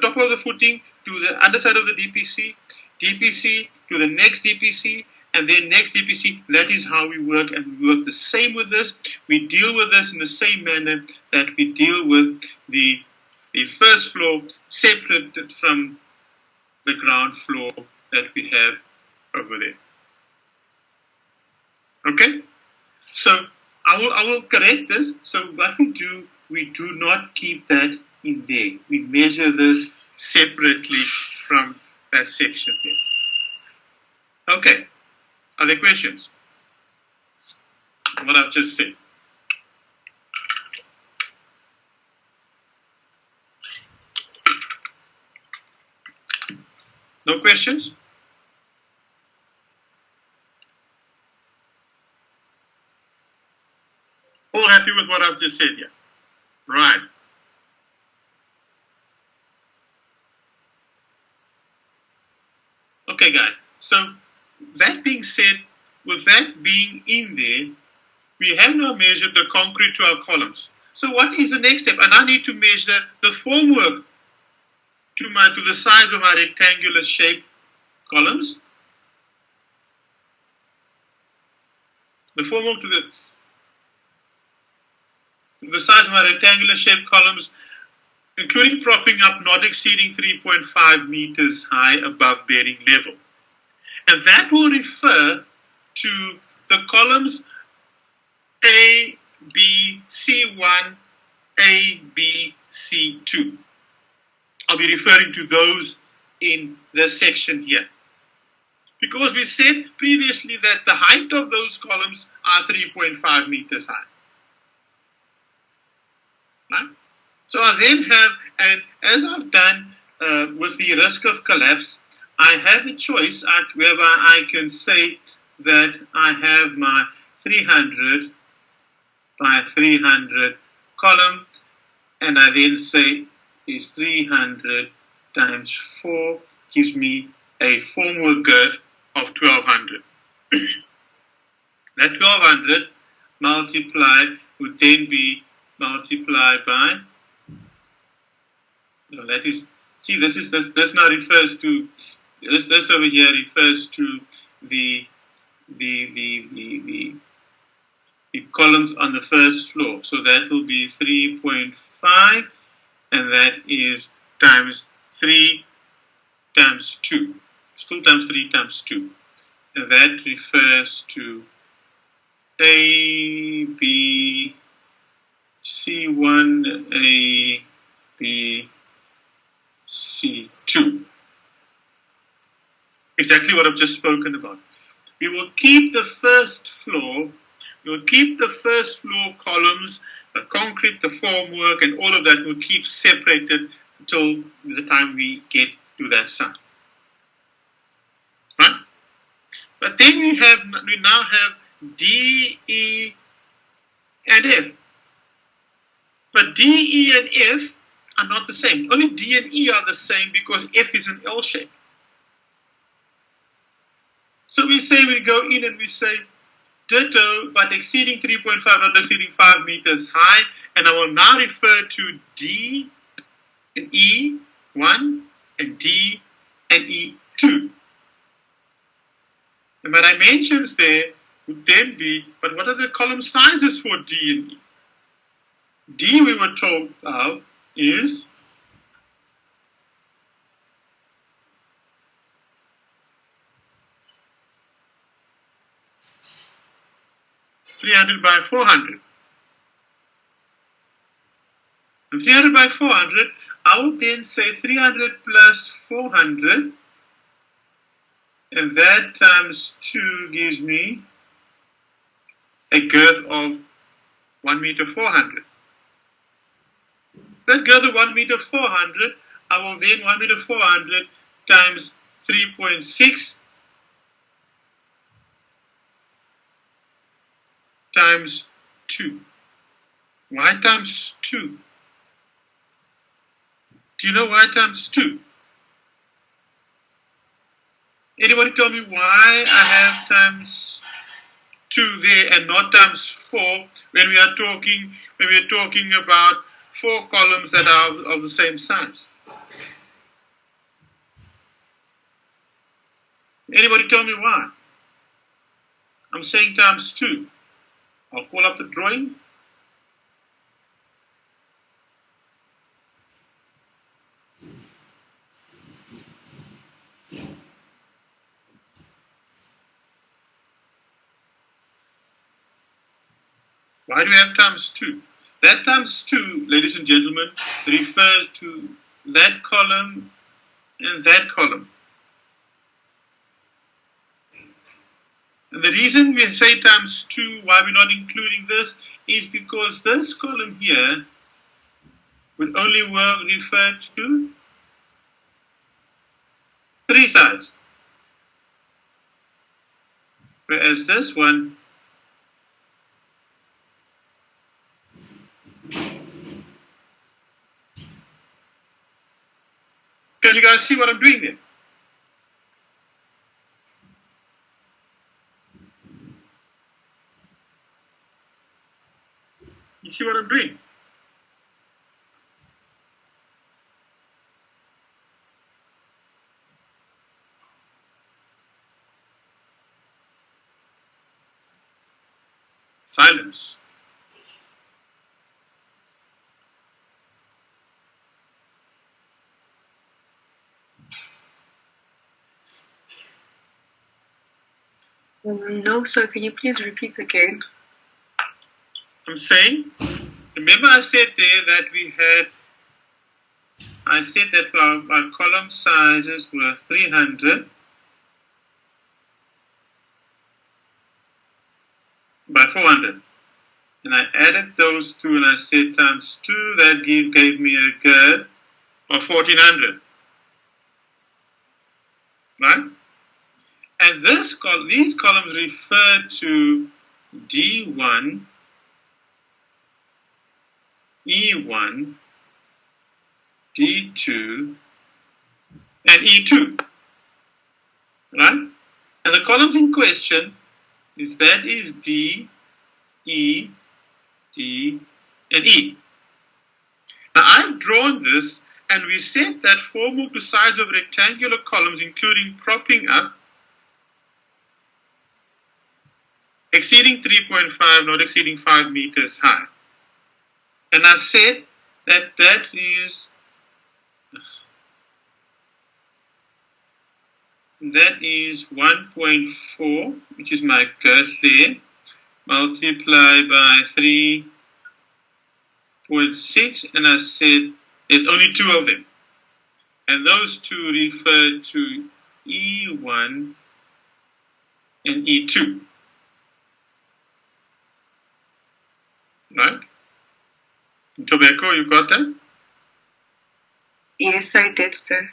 top of the footing to the underside of the DPC, DPC to the next DPC, and then next DPC. That is how we work, and we work the same with this. We deal with this in the same manner that we deal with the first floor separated from the ground floor that we have over there. Okay? So I will correct this. So what we do not keep that in there. We measure this separately from that section here. Okay. Are there questions on what I've just said? No questions? All happy with what I've just said here? Right. Okay, guys. So that being said, with that being in there, we have now measured the concrete to our columns. So what is the next step? And I need to measure the formwork to the size of my rectangular shaped columns. The formwork to the size of my rectangular shaped columns, including propping up not exceeding 3.5 meters high above bearing level. And that will refer to the columns A, B, C1, A, B, C2. I'll be referring to those in this section here. Because we said previously that the height of those columns are 3.5 meters high. Right? So I then have, and as I've done with the risk of collapse, I have a choice whereby I can say that I have my 300 by 300 column, and I then say is 300 times 4 gives me a formwork girth of 1200. That 1200 multiplied would then be multiplied by, that is, see, this now refers to, this over here refers to the columns on the first floor. So that will be 3.5, and that is times 3 times 2. Still times 3 times 2. And that refers to A, B, C1, A, B, C2. Exactly what I've just spoken about. We will keep the first floor, columns, the concrete, the formwork, and all of that will keep separated until the time we get to that side. Right? But then we now have D, E, and F. But D, E, and F are not the same. Only D and E are the same because F is an L shape. So we go in and we say ditto, but exceeding 3.5, not exceeding 5 meters high. And I will now refer to D and E1 and D and E2. And my dimensions there would then be, but what are the column sizes for D and E? D, we were told of, is 300 by 400. And 300 by 400, I would then say 300 plus 400 And that times 2 gives me a girth of 1 meter 400. That girth of 1 meter 400, I will then 1 meter 400 times 3.6 times 2. Why times 2? Do you know why times 2? Anybody tell me why I have times 2 there and not times 4 when we are talking about 4 columns that are of the same size? Anybody tell me why? I'm saying times 2. I'll pull up the drawing. Why do we have times 2? That times 2, ladies and gentlemen, refers to that column and that column. And the reason we say times 2, why we're not including this, is because this column here would only refer to 3 sides. Whereas this one can you guys see what I'm doing there? You see what I'm doing? Silence. No, sir. Can you please repeat again? I'm saying, remember I said there that I said that our column sizes were 300 by 400. And I added those two and I said times 2, that gave me a girth of 1400. Right? And these columns refer to D1, E1, D2, and E2. Right? And the columns in question is D, E, D, and E. Now I've drawn this, and we said that 4 move to sides of rectangular columns, including propping up, exceeding 3.5, not exceeding 5 meters high. And I said that is 1.4, which is my girth there, multiplied by 3.6, and I said there's only 2 of them. And those 2 refer to E1 and E2. Right? Tobacco, you got that? Yes, I did, sir.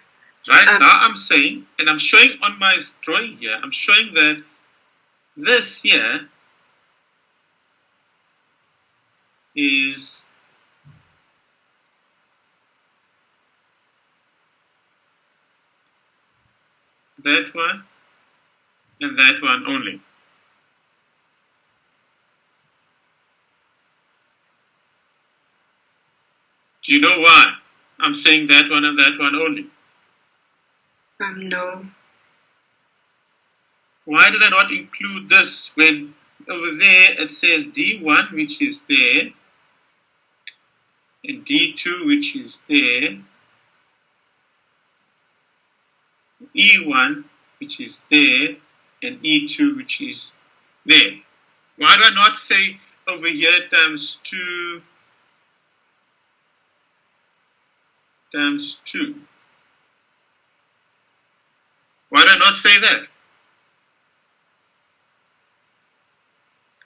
Right, now I'm saying, and I'm showing on my drawing here, I'm showing that this here is that one and that one only. Do you know why I'm saying that one and that one only? No. Why did I not include this when over there it says D1, which is there, and D2, which is there, E1, which is there, and E2, which is there? Why do I not say over here times 2 times 2? Why do I not say that?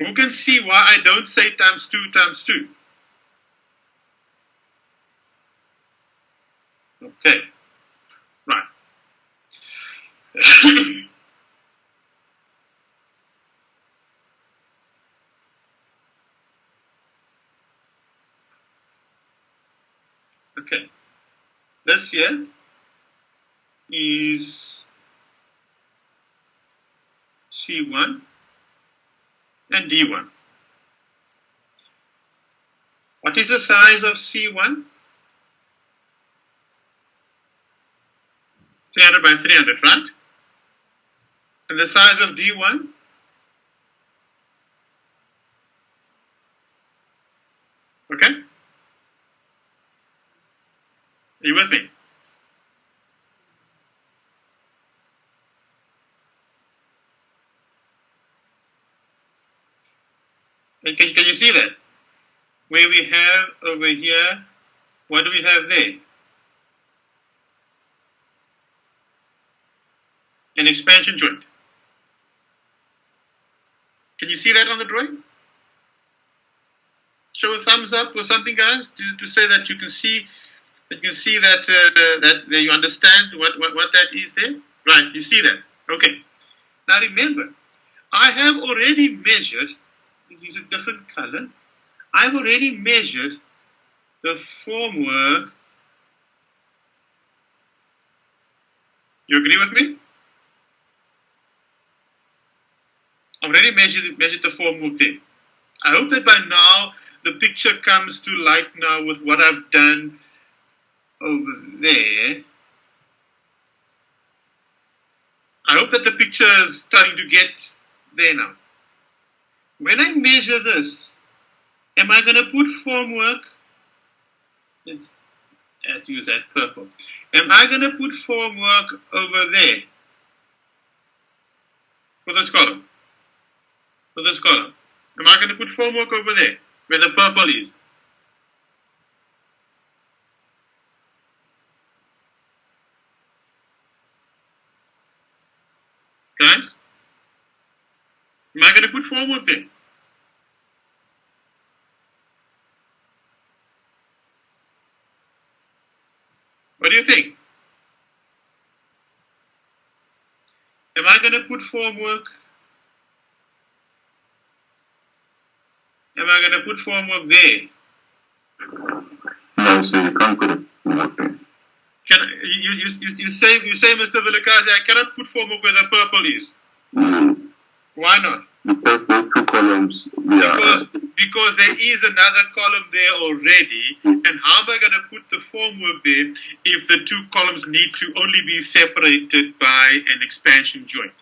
Who can see why I don't say times 2 times 2? Okay, right. Okay, this here is C1 and D1. What is the size of C1? 300 by 300, right? And the size of D1? Okay? Are you with me? And can you see that? Where we have over here, what do we have there? An expansion joint. Can you see that on the drawing? Show a thumbs up or something, guys, to say that you can see that that you understand what that is there. Right, you see that. Okay. Now remember, I have already measured. Use a different color. I've already measured the formwork. You agree with me? I've already measured the formwork there. I hope that by now the picture comes to light now with what I've done over there. I hope that the picture is starting to get there now. When I measure this, am I going to put formwork? Let's use that purple. Am I going to put formwork over there? For this column. For this column. Am I going to put formwork over there, where the purple is? Guys? Am I going to put formwork there? What do you think? Am I going to put formwork? Am I going to put formwork there? No, so you can't put it formwork. You say, Mr. Vilakazi, I cannot put formwork where the purple is. Mm. Why not? Because those two columns, because there is another column there already, and how am I going to put the formwork there if the two columns need to only be separated by an expansion joint?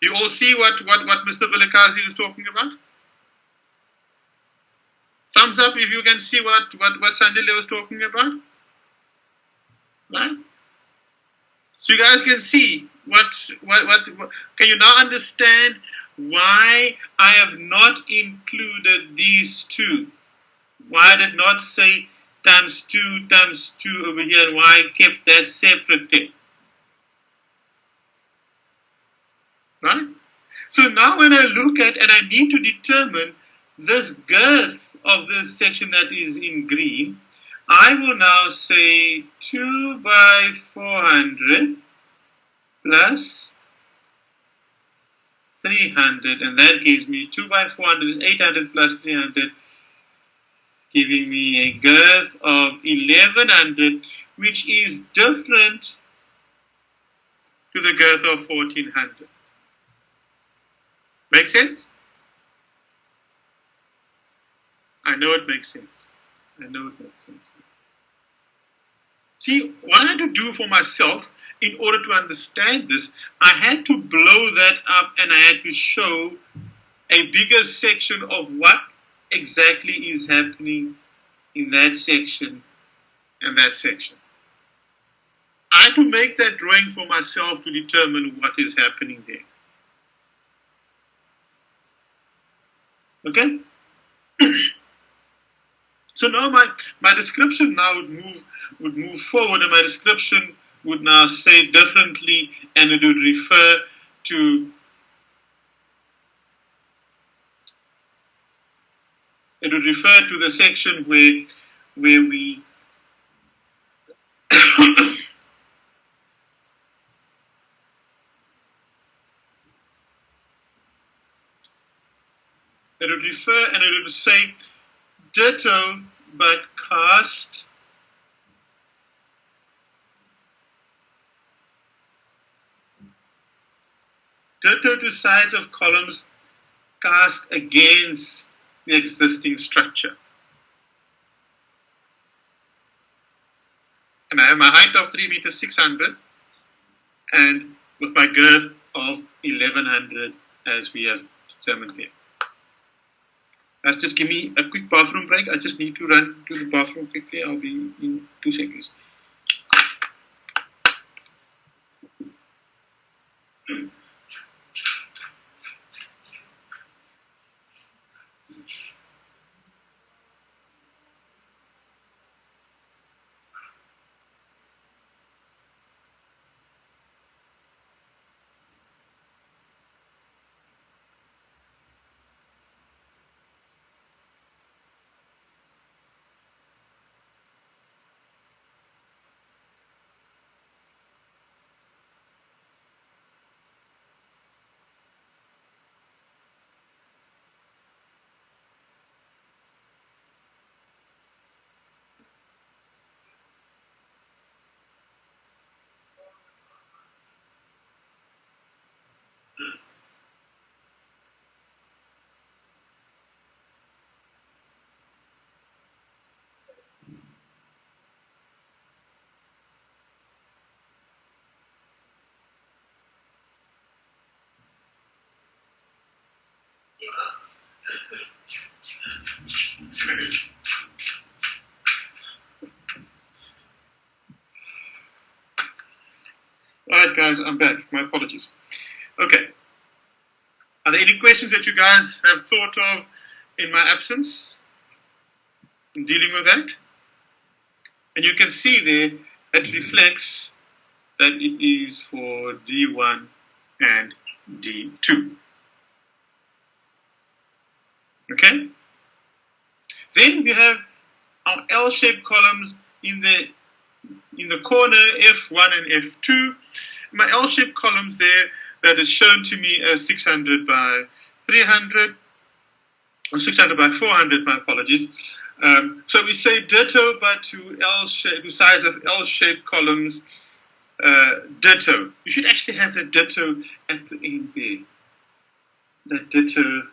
You all see what Mr. Vilakazi is talking about? Thumbs up if you can see what Sandile was talking about. Right? So you guys can see what can you now understand why I have not included these two? Why I did not say times 2 over here, and why I kept that separate there? Right? So now when I look at and I need to determine this girth of this section that is in green, I will now say 2 by 400 plus 300, and that gives me 2 by 400 is 800 plus 300, giving me a girth of 1100, which is different to the girth of 1400. Make sense? I know it makes sense. I know it makes sense. See, what I had to do for myself in order to understand this, I had to blow that up and I had to show a bigger section of what exactly is happening in that section and that section. I had to make that drawing for myself to determine what is happening there. Okay? So now my description now would move forward, and my description would now say differently, and it would refer to it would refer to the section where we it would refer and it would say ditto but cast ditto to sides of columns cast against the existing structure. And I have my height of 3 meters 600 and with my girth of 1100 as we have determined there. Let's just give me a quick bathroom break. I just need to run to the bathroom quickly. I'll be in 2 seconds. Alright guys, I'm back. My apologies. Okay. Are there any questions that you guys have thought of in my absence in dealing with that? And you can see there, it reflects that it is for D1 and D2. Okay? Then we have our L-shaped columns in the corner F1 and F2. My L-shaped columns there that is shown to me as 600 by 300 or 600 by 400. My apologies. So we say ditto, but to sides of L-shaped columns, ditto. You should actually have the ditto at the end there. That ditto.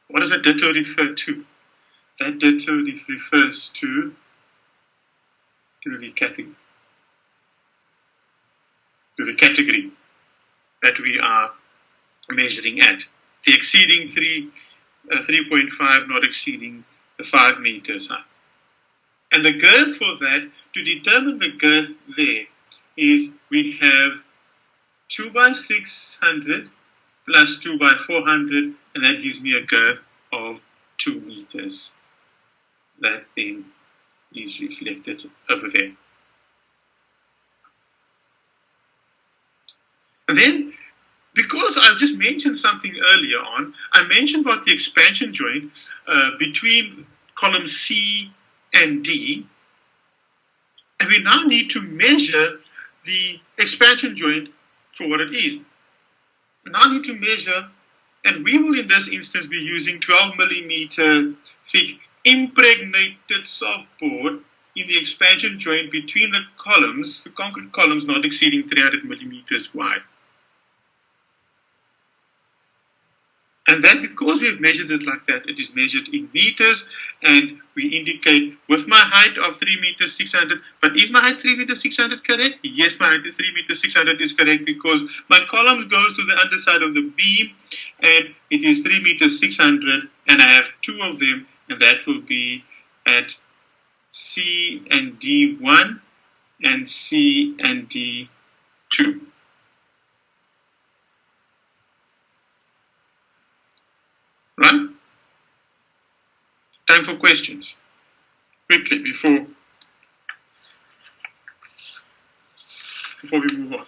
What does a ditto refer to? That ditto refers to the category that we are measuring at. The exceeding 3.5, not exceeding the 5 meters high. And the girth for that, to determine the girth there, is we have 2 by 600 plus 2 by 400, and that gives me a girth of 2 meters. That then is reflected over there. And then, because I've just mentioned something earlier on, I mentioned about the expansion joint between column C and D, and we now need to measure the expansion joint for what it is. We now need to measure, and we will in this instance be using 12 millimeter thick impregnated softboard in the expansion joint between the columns, the concrete columns not exceeding 300 millimeters wide. And then because we've measured it like that, it is measured in meters, and we indicate with my height of 3 meters 600, but is my height 3 meters 600 correct? Yes, my height is 3 meters 600 is correct because my columns goes to the underside of the beam, and it is 3 meters 600, and I have 2 of them, and that will be at C and D1 and C and D2. Right? Time for questions. Quickly, before before we move on?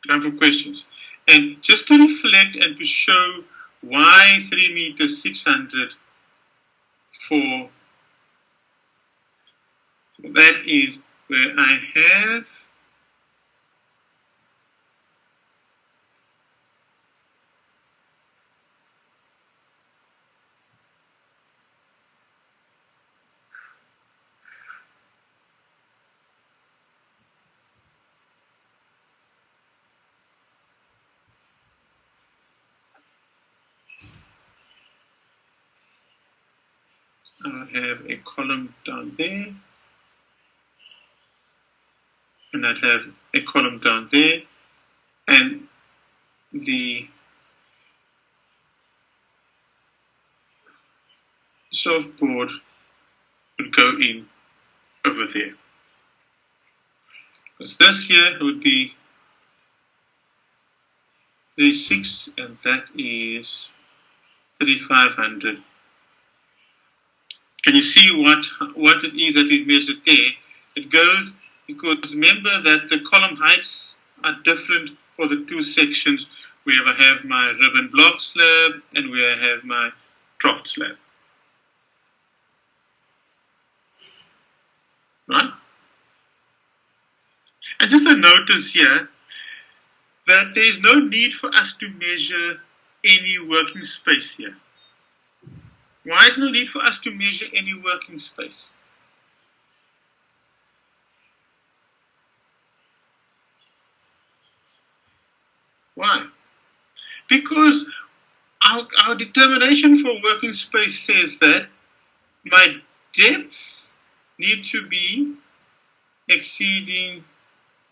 Time for questions. And just to reflect and to show why 3 meters 600 for that is where I have a column down there, and I'd have a column down there, and the surfboard would go in over there. Because this here would be 36, and that is 3500. Can you see what it is that we've measured there? It goes, because remember that the column heights are different for the two sections where I have my ribbon block slab and where I have my trough slab. Right? And just a notice here that there is no need for us to measure any working space here. Why is no need for us to measure any working space? Why? Because our determination for working space says that my depth need to be exceeding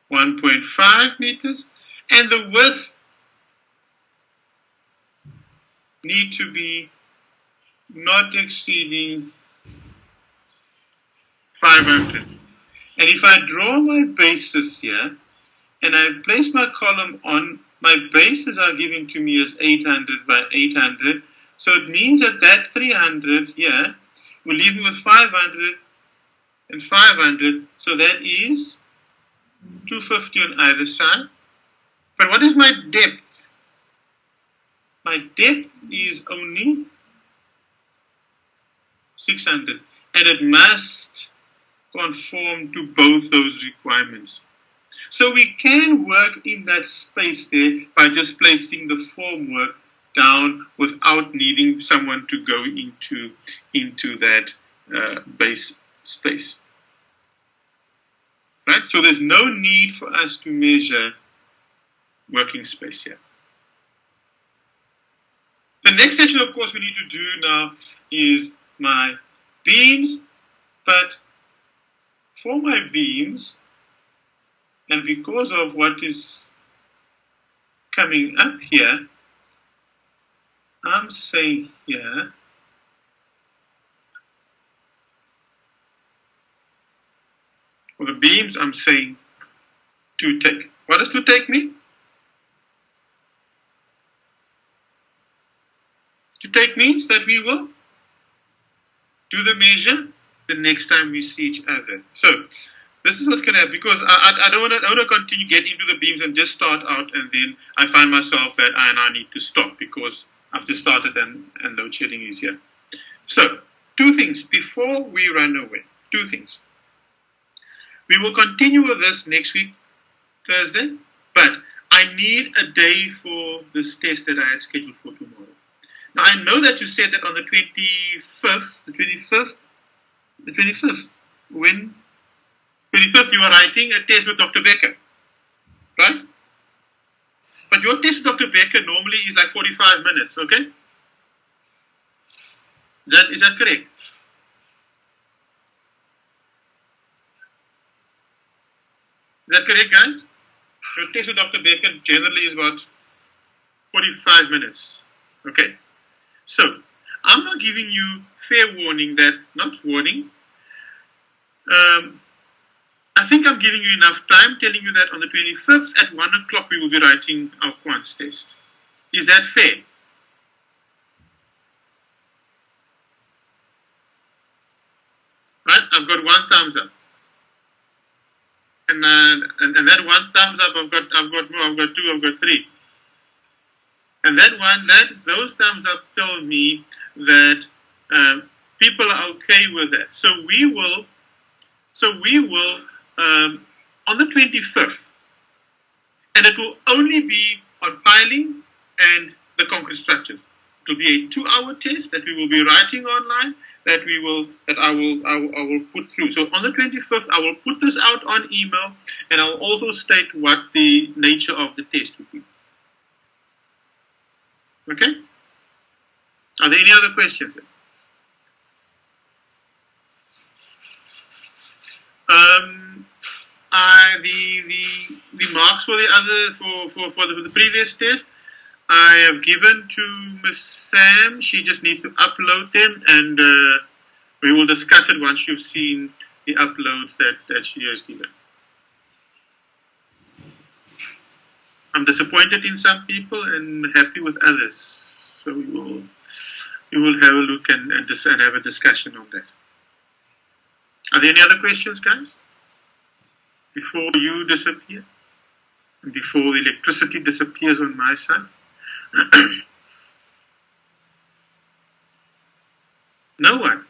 1.5 meters and the width need to be not exceeding 500. And if I draw my bases here and I place my column on, my bases are given to me as 800 by 800. So it means that that 300 here will leave me with 500 and 500. So that is 250 on either side. But what is my depth? My depth is only 600, and it must conform to both those requirements. So we can work in that space there by just placing the formwork down without needing someone to go into that base space. Right? So there's no need for us to measure working space here. The next section, of course, we need to do now is my beams, but for my beams, and because of what is coming up here, I'm saying here, for the beams, I'm saying to take. What does to take mean? To take means that we will do the measure the next time we see each other. So this is what's going to happen, because I don't want to continue get into the beams and just start out and then I find myself that I now need to stop because I've just started and load shedding is here. So two things before we run away. Two things. We will continue with this next week, Thursday, but I need a day for this test that I had scheduled for tomorrow. Now, I know that you said that on the 25th, when 25th you were writing a test with Dr. Becker, right? But your test with Dr. Becker normally is like 45 minutes, okay? Is that correct? Is that correct, guys? Your test with Dr. Becker generally is about 45 minutes, okay? So, I'm not giving you fair warning that, not warning, I think I'm giving you enough time telling you that on the 25th at 1 o'clock we will be writing our quants test. Is that fair? Right? I've got one thumbs up. And that one thumbs up, I've got more, I've got two, I've got three. And those thumbs up tell me that people are okay with that. So we will on the 25th, and it will only be on piling and the concrete structures. It will be a 2-hour test that we will be writing online that I will put through. So on the 25th, I will put this out on email, and I'll also state what the nature of the test will be. Okay? Are there any other questions? The marks for the previous test I have given to Miss Sam. She just needs to upload them, and we will discuss it once you've seen the uploads that she has given. I'm disappointed in some people and happy with others. So we will have a look and have a discussion on that. Are there any other questions, guys? Before you disappear? And before the electricity disappears on my side? No one.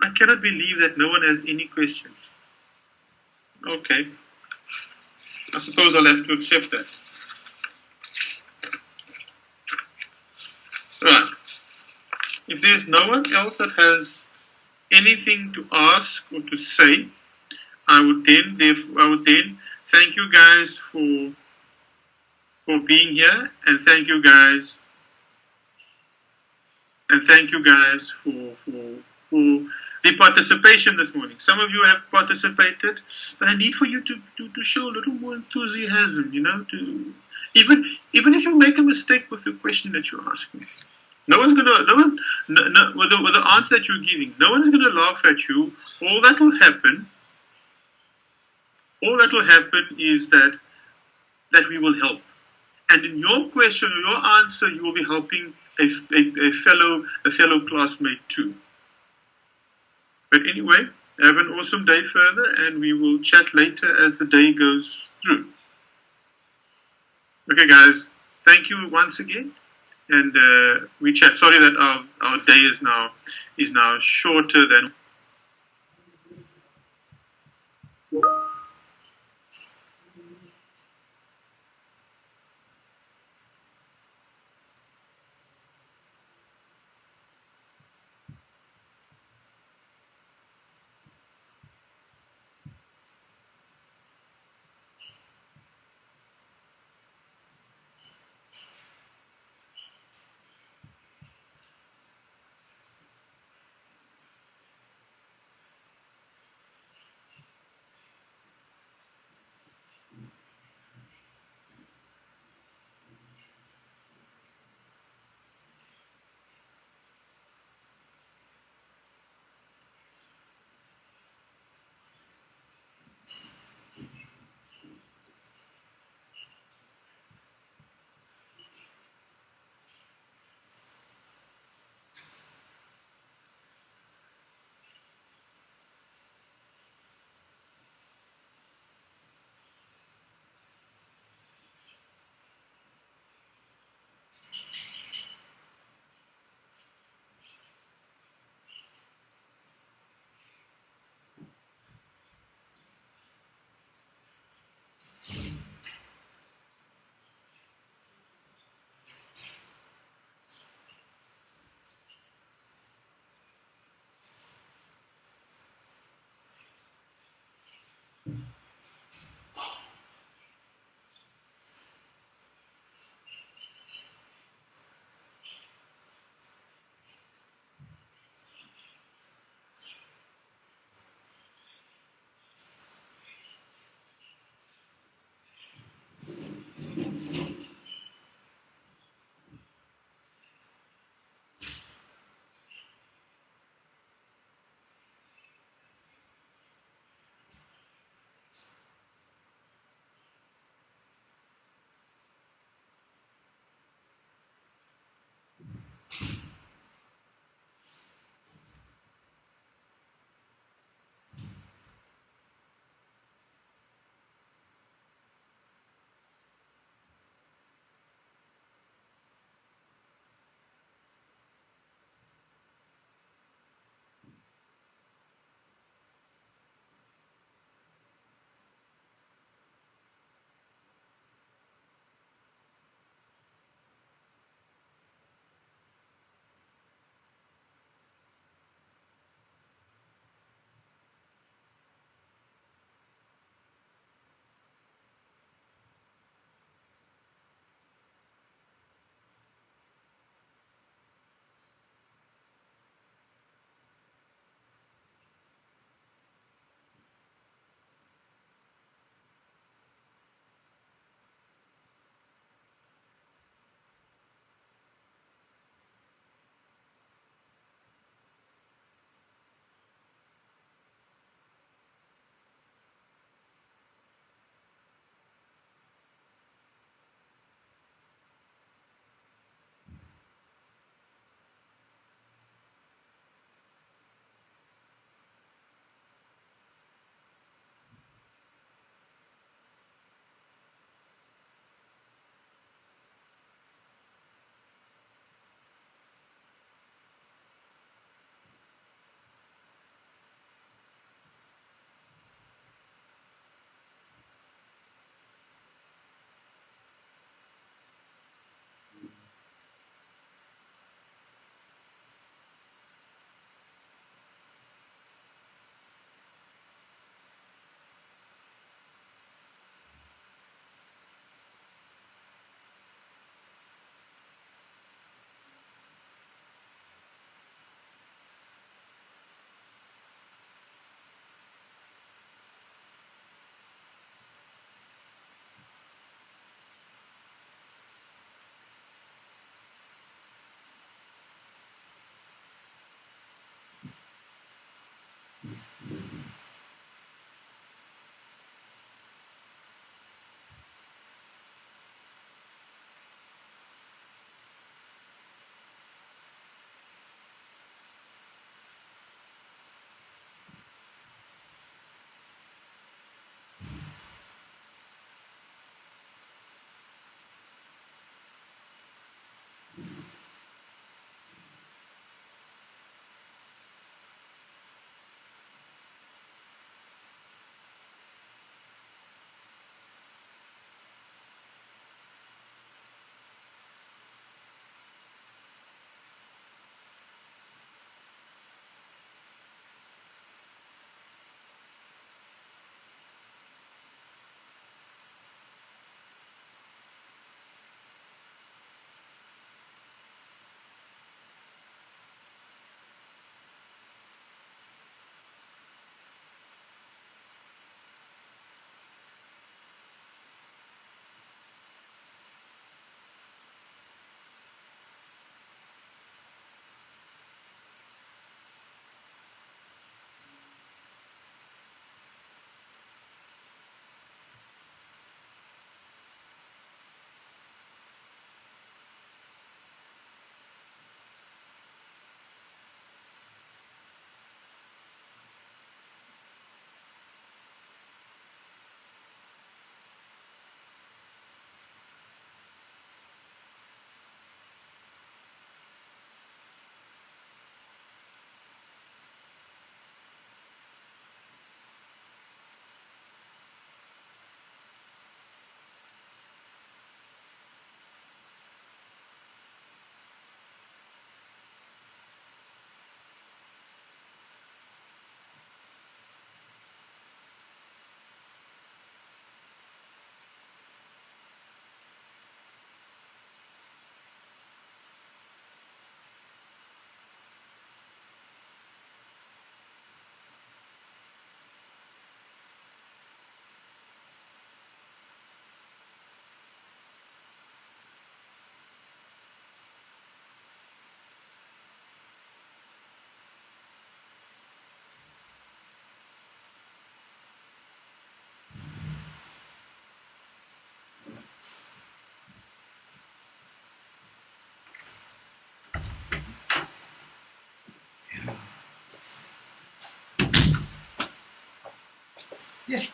I cannot believe that no one has any questions. Okay. I suppose I'll have to accept that. Right. If there's no one else that has anything to ask or to say, I would then thank you guys for being here, and thank you guys for the participation this morning. Some of you have participated, but I need for you to show a little more enthusiasm, even if you make a mistake with the question that you're asking. With the answer that you're giving, no one is gonna laugh at you. All that will happen is that we will help. And in your question or your answer, you will be helping a fellow classmate too. But anyway, have an awesome day further, and we will chat later as the day goes through. Okay, guys, thank you once again, and we chat. Sorry that our day is now shorter than. Yes.